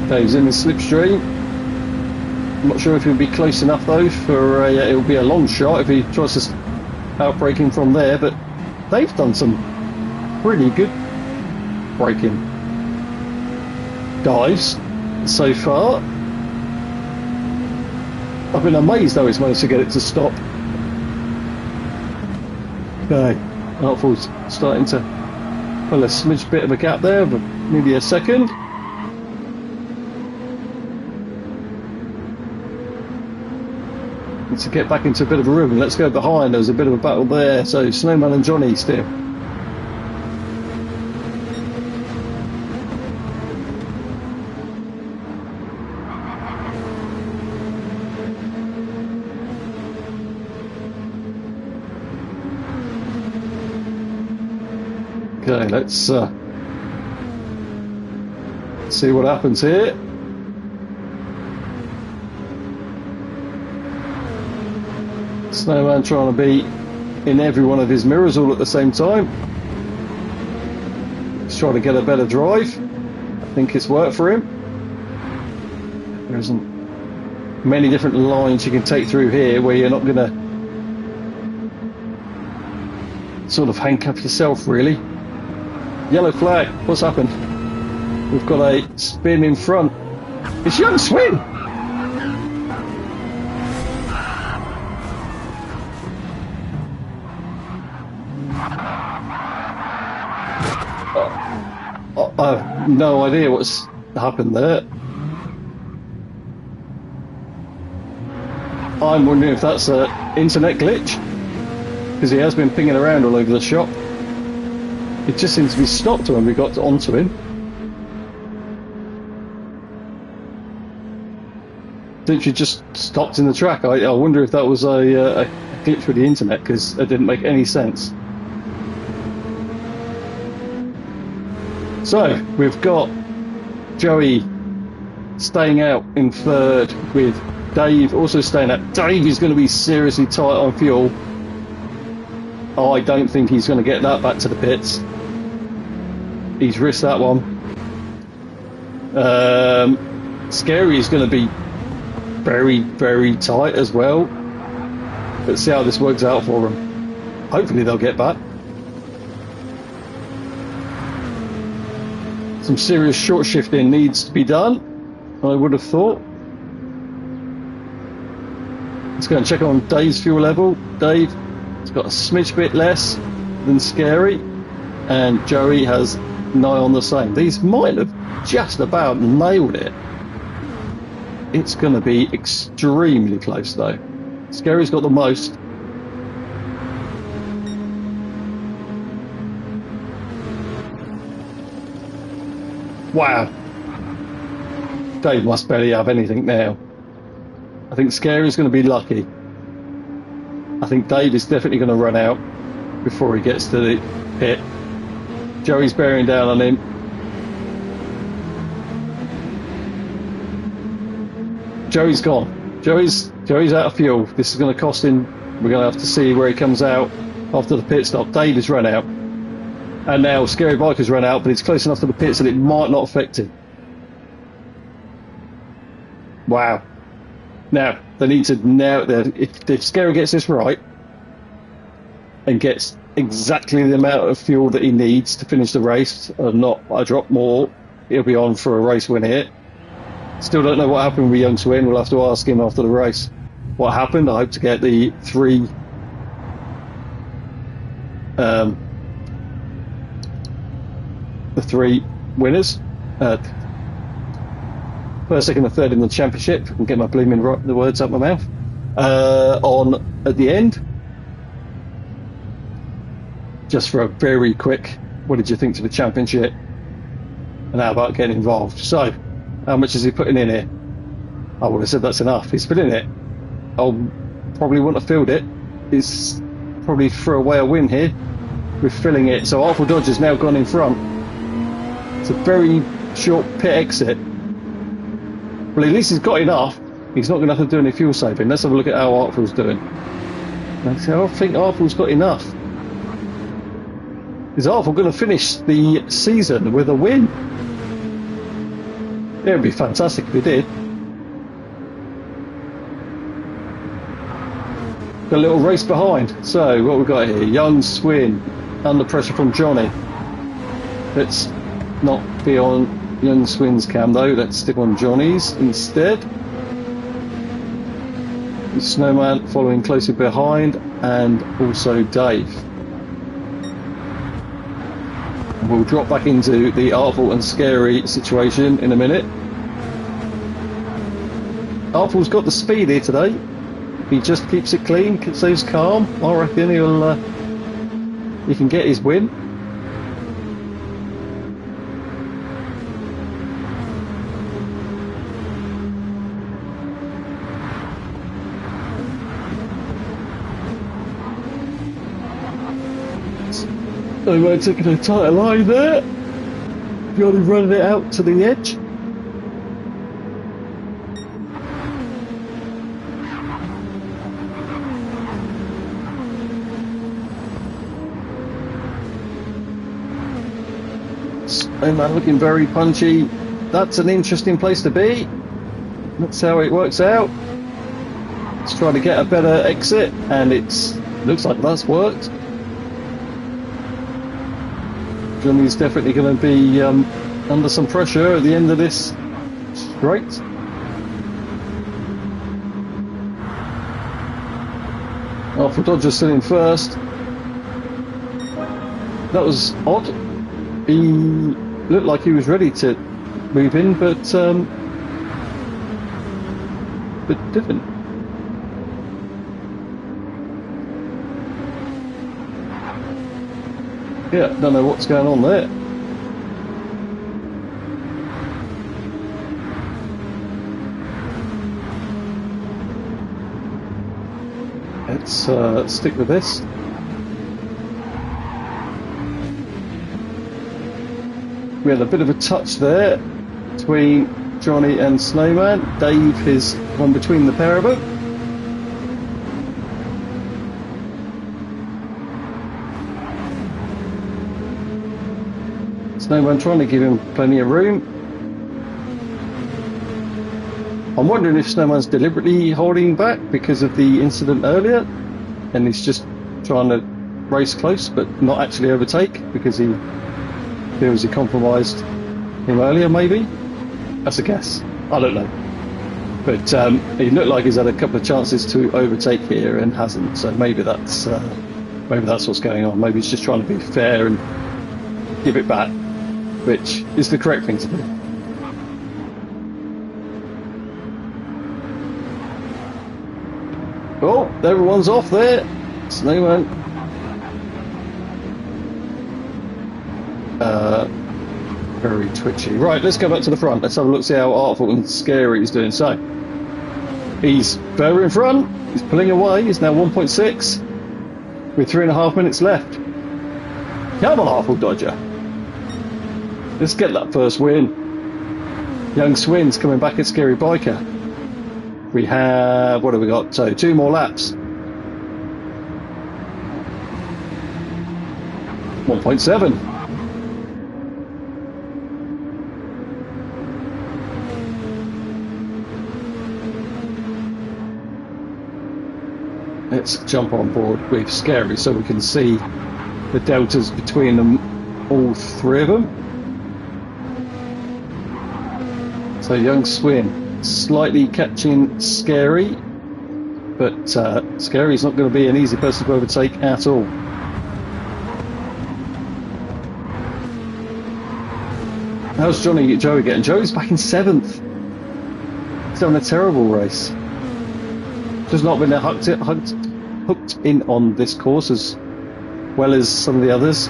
Dave's in the slipstream. I'm not sure if he'll be close enough though for it'll be a long shot if he tries to outbrake him from there, but they've done some pretty good braking dives so far. I've been amazed though he's managed to get it to stop. Okay, Artful's starting to pull a smidge bit of a gap there, but maybe a second. To get back into a bit of a rhythm. Let's go behind. There's a bit of a battle there. So Snowman and Johnny still. Okay, let's see what happens here. Snowman trying to be in every one of his mirrors all at the same time. He's trying to get a better drive. I think it's worked for him. There isn't many different lines you can take through here where you're not going to sort of handcuff yourself really. Yellow flag, what's happened? We've got a spin in front. It's Youngswin! I have no idea what's happened there. I'm wondering if that's an internet glitch, because he has been pinging around all over the shop. It just seems to be stopped when we got onto him. Literally just stopped in the track. I wonder if that was a glitch with the internet, because it didn't make any sense. So, we've got Joey staying out in 3rd with Dave also staying out. Dave is going to be seriously tight on fuel. I don't think he's going to get that back to the pits. He's risked that one. Scary is going to be very, very tight as well. Let's see how this works out for them. Hopefully they'll get back. Some serious short shifting needs to be done, I would have thought. Let's go and check on Dave's fuel level. Dave has got a smidge bit less than Scary, and Joey has nigh on the same. These might have just about nailed it. It's going to be extremely close though. Scary's got the most. Wow. Dave must barely have anything now. I think Scary's going to be lucky. I think Dave is definitely going to run out before he gets to the pit. Joey's bearing down on him. Joey's gone. Joey's out of fuel. This is going to cost him. We're going to have to see where he comes out after the pit stop. Dave has run out. And now Scarybiker's run out, but it's close enough to the pits that it might not affect him. Wow. Now, they need to now. If Scary gets this right and gets exactly the amount of fuel that he needs to finish the race, and not a drop more, he'll be on for a race win here. Still don't know what happened with Youngswin. We'll have to ask him after the race what happened. I hope to get the three winners, first, second and third in the championship, and get my blooming the words out my mouth, on at the end. Just for a very quick, what did you think to the championship, and how about getting involved? So, how much is he putting in here? I would have said that's enough. He's put in it. I'll probably wouldn't have filled it. He's probably threw away a win here with filling it. So Artful Dodger's now gone in front. It's a very short pit exit. Well, at least he's got enough. He's not going to have to do any fuel saving. Let's have a look at how Artful's doing. I think Artful's got enough. Is Artful going to finish the season with a win? It would be fantastic if he did. Got a little race behind. So, what we've got here? Youngswin, under pressure from Johnny. Let's not be on Youngswin's cam though. Let's stick on Johnny's instead. Snowman following closely behind, and also Dave. We'll drop back into the Artful and Scary situation in a minute. Artful's got the speed here today. He just keeps it clean, stays calm. I reckon he can get his win. They weren't taking a tighter line there. Johnny running it out to the edge. Snowman looking very punchy. That's an interesting place to be. That's how it works out. Let's try to get a better exit, and looks like that's worked. Johnny's definitely going to be under some pressure at the end of this straight. Artful Dodger still in first. That was odd. He looked like he was ready to move in, but didn't. Yeah, don't know what's going on there. Let's stick with this. We had a bit of a touch there between Johnny and Snowman. Dave has gone between the pair of them. Snowman trying to give him plenty of room. I'm wondering if Snowman's deliberately holding back because of the incident earlier, and he's just trying to race close but not actually overtake because he feels he compromised him earlier, maybe? That's a guess. I don't know. But he looked like he's had a couple of chances to overtake here and hasn't, so maybe that's what's going on. Maybe he's just trying to be fair and give it back, which is the correct thing to do. Oh, everyone's off there. Snowman. Very twitchy. Right, let's go back to the front. Let's have a look, see how Artful and Scary is doing. So, he's further in front. He's pulling away. He's now 1.6 with 3.5 minutes left. Come on, Artful Dodger. Let's get that first win. Youngswin's coming back at Scarybiker. We have, what have we got? So 2 more laps. 1.7. Let's jump on board with Scary so we can see the deltas between them, all 3 of them. So Youngswin slightly catching Scary, but Scary's not going to be an easy person to overtake at all. How's Joey getting? Joey's back in 7th. He's having a terrible race. Just not been hooked in on this course as well as some of the others.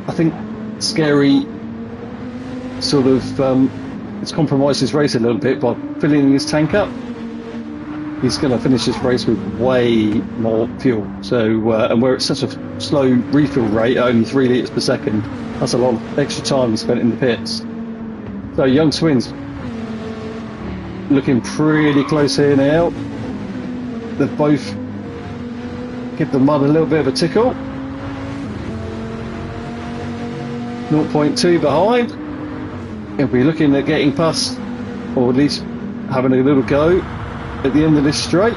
I think Scary sort of it's compromised his race a little bit by filling his tank up. He's going to finish this race with way more fuel. So, and where it's such a slow refill rate, only 3 litres per second, that's a lot of extra time he spent in the pits. So, Youngswin's looking pretty close here now. They've both give the mud a little bit of a tickle. 0.2 behind. He'll be looking at getting past, or at least having a little go at the end of this straight.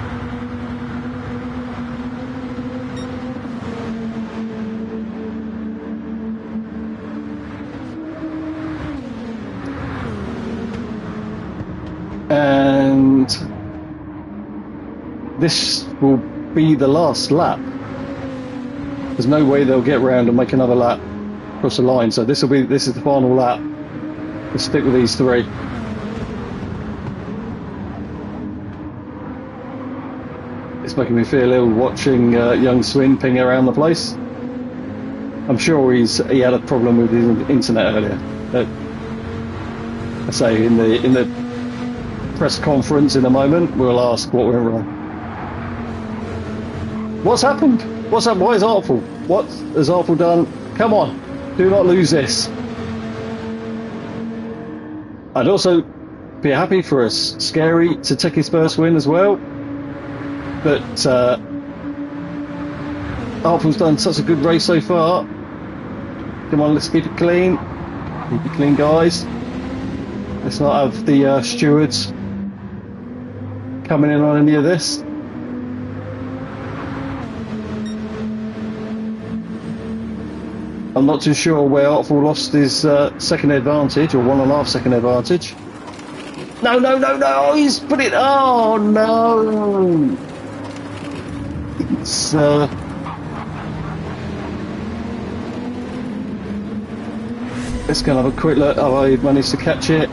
And this will be the last lap. There's no way they'll get round and make another lap across the line, so this is the final lap. Let's stick with these 3. It's making me feel ill watching Youngswin ping around the place. I'm sure he had a problem with his internet earlier. I say in the press conference in a moment we'll ask what went wrong. What's happened? What's up? Why is Artful? What has Artful done? Come on, do not lose this. I'd also be happy for us Scary to take his first win as well. But Artful's done such a good race so far. Come on, let's keep it clean. Keep it clean, guys. Let's not have the stewards coming in on any of this. I'm not too sure where Artful lost his second advantage, or 1.5 second advantage. No, no, no, no! He's put it. Oh no! It's let's go and have a quick look. Oh, I managed to catch it.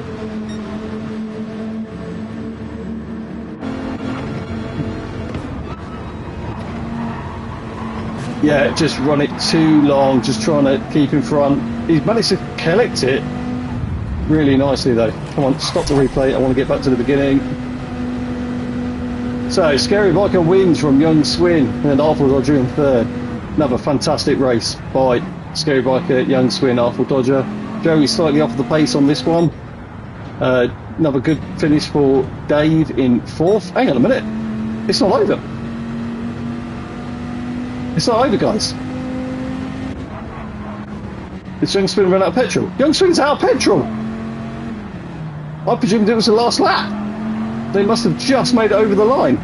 Yeah, just run it too long, just trying to keep in front. He's managed to collect it really nicely though. Come on, stop the replay. I want to get back to the beginning. So, Scarybiker wins from Youngswin and Artful Dodger in 3rd. Another fantastic race by Scarybiker, Youngswin, Artful Dodger. Joey's slightly off the pace on this one. Another good finish for Dave in 4th. Hang on a minute. It's not over. It's not over, guys. Is Youngswin run out of petrol? Youngswin's out of petrol! I presumed it was the last lap. They must have just made it over the line.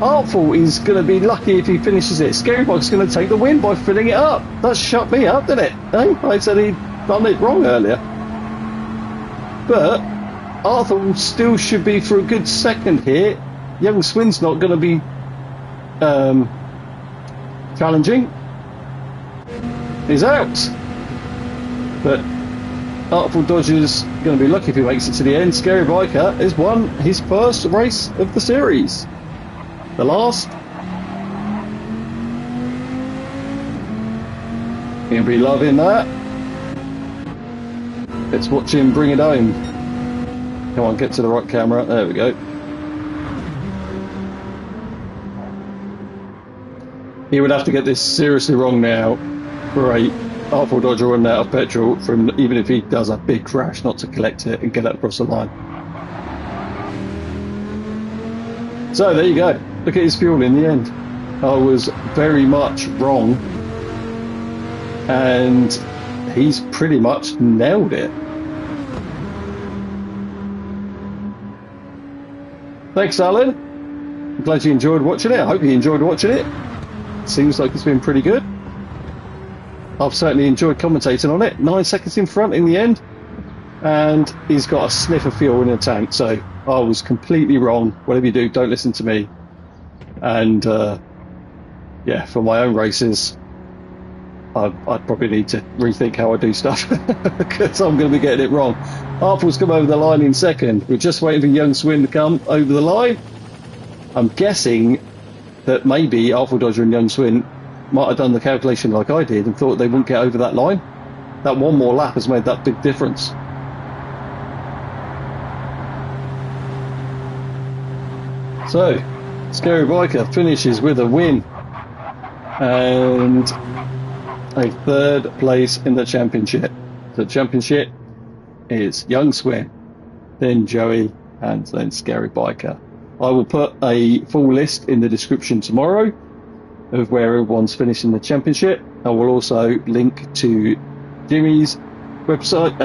Artful is going to be lucky if he finishes it. Scarybiker's going to take the win by filling it up. That shut me up, didn't it? Hey, I said he'd done it wrong earlier. But Artful still should be for a good second here. Youngswin's not going to be challenging. He's out. But Artful Dodger's going to be lucky if he makes it to the end. Scarybiker has won his first race of the series. The last. He'll be loving that. Let's watch him bring it home. Come on, get to the right camera. There we go. He would have to get this seriously wrong now for a Artful Dodger running out of petrol from, even if he does a big crash, not to collect it and get it across the line. So there you go. Look at his fuel in the end. I was very much wrong, and he's pretty much nailed it. Thanks, Alan. I'm glad you enjoyed watching it. I hope you enjoyed watching it. Seems like it's been pretty good. I've certainly enjoyed commentating on it. 9 seconds in front in the end, and he's got a sniff of fuel in the tank, so I was completely wrong. Whatever you do, don't listen to me. And yeah, for my own races, I'd probably need to rethink how I do stuff because I'm going to be getting it wrong. Artful's come over the line in second. We're just waiting for Youngswin to come over the line. I'm guessing that maybe Artful Dodger and Youngswin might have done the calculation like I did and thought they wouldn't get over that line. That one more lap has made that big difference. So, Scarybiker finishes with a win and a 3rd place in the championship. The championship is Youngswin, then Joey, and then Scarybiker. I will put a full list in the description tomorrow of where everyone's finishing the championship. I will also link to Jimmy's website,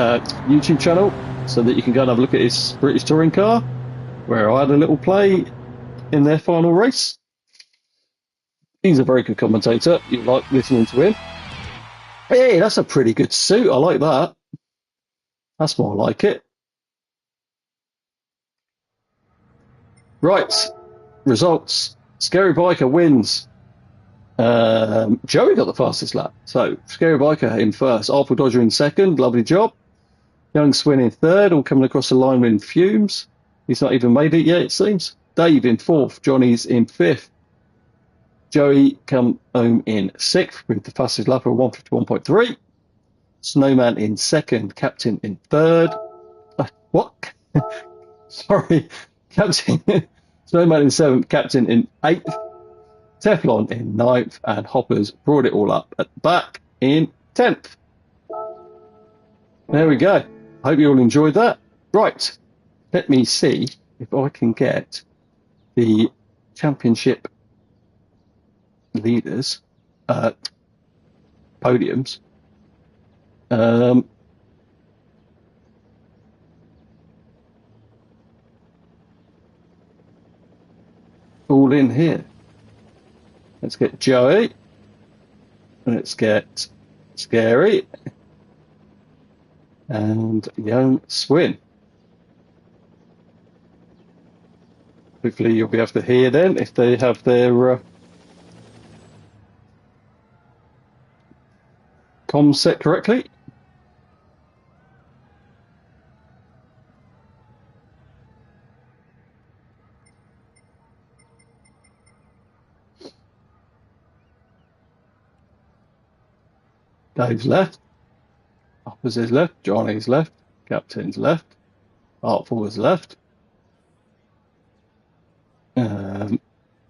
YouTube channel, so that you can go and have a look at his British touring car, where I had a little play in their final race. He's a very good commentator. You like listening to him. Hey, that's a pretty good suit. I like that. That's more like it. Right. Results. Scarybiker wins. Joey got the fastest lap. So, Scarybiker in first. Artful Dodger in second. Lovely job. Youngswin in third. All coming across the line with fumes. He's not even made it yet, it seems. Dave in fourth. Johnny's in fifth. Joey come home in sixth with the fastest lap of 151.3. Snowman in second. Captin in third. What? Sorry. Captain. Snowman in seventh. Captin in eighth. Teflon in ninth. And Hoppers brought it all up at the back in 10th. There we go. Hope you all enjoyed that. Right. Let me see if I can get the championship leaders podiums. All in here. Let's get Joey. Let's get Scary. And Youngswin. Hopefully you'll be able to hear then if they have their comms set correctly. Dave's left. Hoppers is left. Johnny's left. Captain's left. Artful is left.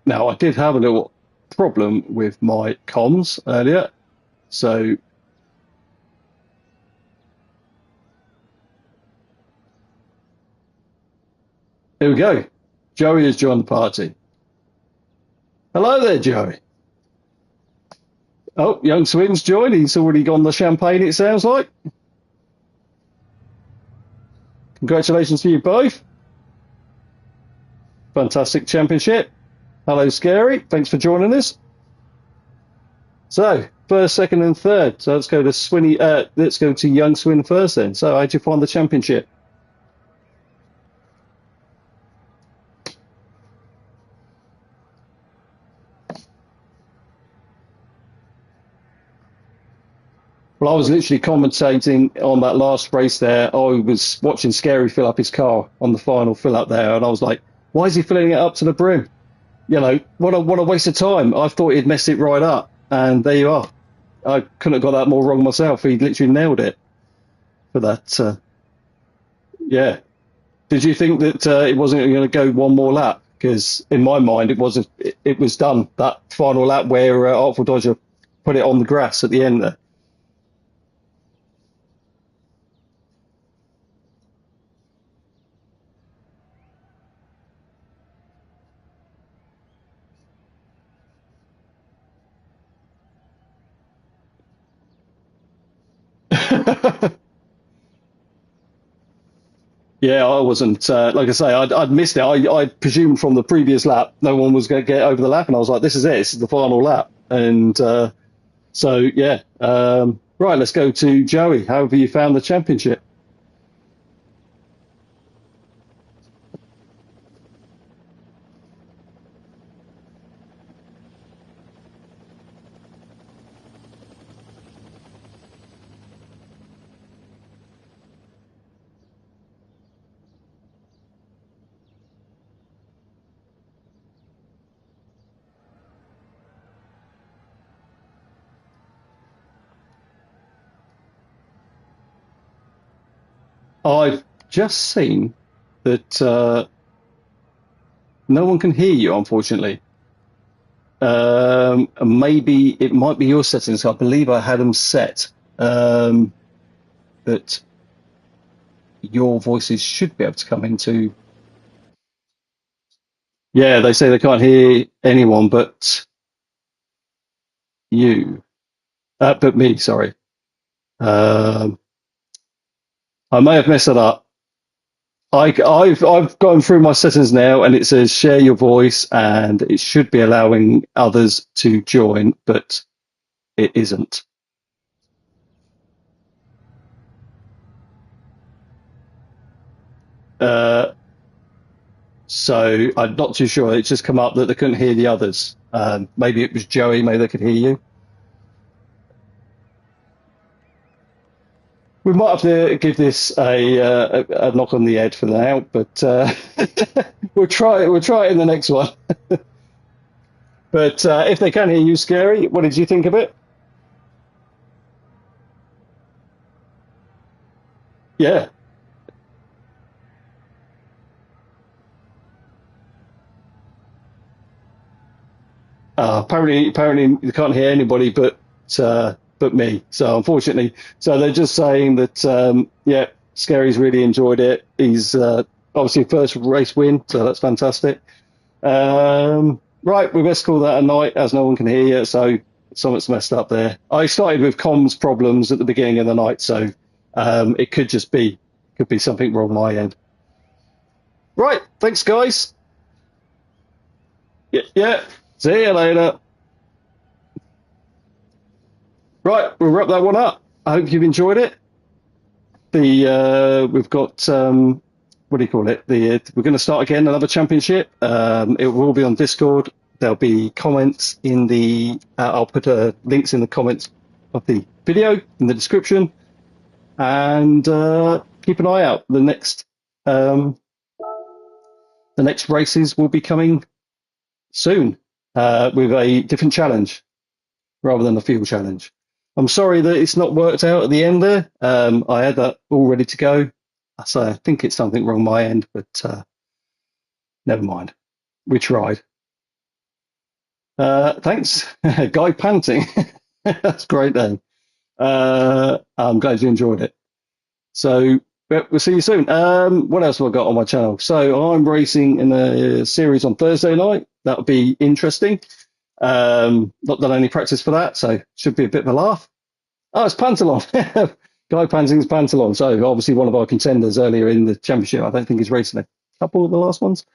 Now, I did have a little problem with my comms earlier, so Here we go. Joey has joined the party. Hello there, Joey. Oh, Youngswin's joined. He's already gone the champagne, it sounds like. Congratulations to you both. Fantastic championship. Hello, Scary. Thanks for joining us. So, first, second, and third. So let's go to let's go to Youngswin first then. So, how'd you find the championship? Well, I was literally commentating on that last race there. I was watching Scary fill up his car on the final fill up there, and I was like, why is he filling it up to the brim? You know, what a waste of time. I thought he'd messed it right up, and there you are. I couldn't have got that more wrong myself. He literally nailed it for that. Yeah. Did you think that it wasn't going to go one more lap? Because in my mind, it wasn't. It was done. That final lap where Artful Dodger put it on the grass at the end there. Yeah, I wasn't. Like I say, I'd missed it. I presumed from the previous lap no one was going to get over the lap, and I was like, "This is it. This is the final lap." And so, yeah. Right, let's go to Joey. How have you found the championship? I've just seen that no one can hear you, unfortunately. Maybe it might be your settings. I believe I had them set that your voices should be able to come into. Yeah, they say they can't hear anyone but you, but me. Sorry. Um, I may have messed it up. I've gone through my settings now, and it says share your voice, and it should be allowing others to join, but it isn't. Uh, so I'm not too sure. It's just come up that they couldn't hear the others. Maybe it was Joey. Maybe they could hear you. We might have to give this a knock on the head for now, but we'll try it. We'll try it in the next one. But if they can hear you, Scary, what did you think of it? Yeah. Apparently, you can't hear anybody but me. So unfortunately, so they're just saying that yeah, Scary's really enjoyed it. He's obviously first race win, so that's fantastic. Right, we best call that a night as no one can hear you. So something's messed up there. I started with comms problems at the beginning of the night, so it could be something wrong my end. Right, thanks guys. Yeah, yeah. See you later. Right, we'll wrap that one up. I hope you've enjoyed it. The we've got what do you call it? We're going to start again another championship. It will be on Discord. There'll be comments in the. I'll put links in the comments of the video in the description, and keep an eye out. The next races will be coming soon with a different challenge rather than a field challenge. I'm sorry that it's not worked out at the end there. I had that all ready to go. So I think it's something wrong my end, but never mind. We tried. Thanks, Guy Panting. That's a great name. I'm glad you enjoyed it. So But we'll see you soon. What else have I got on my channel? So I'm racing in a series on Thursday night. That'll be interesting. Not done any practice for that, so should be a bit of a laugh. Oh, it's Pantalon. Guy Panting's Pantalon. So obviously one of our contenders earlier in the championship. I don't think he's racing a couple of the last ones.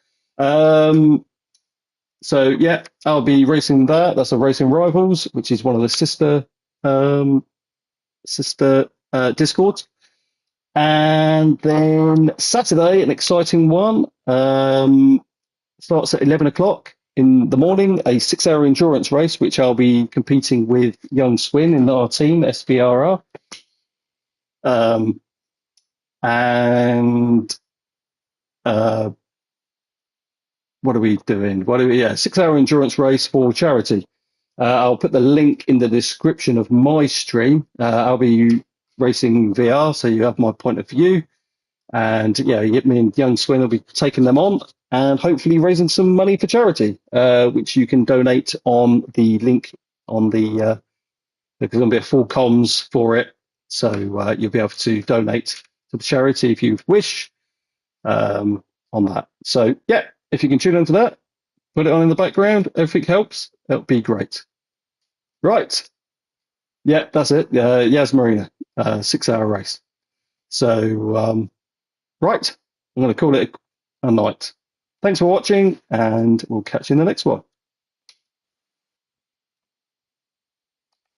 So yeah, I'll be racing that. That's a Racing Rivals, which is one of the sister Discords. And then Saturday, an exciting one. Starts at 11 o'clock in the morning, a 6-hour endurance race, which I'll be competing with Youngswin in our team, SBRR. And what are we doing? Yeah, 6-hour endurance race for charity. I'll put the link in the description of my stream. I'll be racing VR, so you have my point of view. And yeah, me and Youngswin will be taking them on and hopefully raising some money for charity, which you can donate on the link on the, there's going to be a full comms for it. So you'll be able to donate to the charity if you wish on that. So yeah, if you can tune into that, put it on in the background, everything helps. That would be great. Right. Yeah, that's it. Yas Marina, 6-hour race. So, right. I'm going to call it a night. Thanks for watching, and we'll catch you in the next one.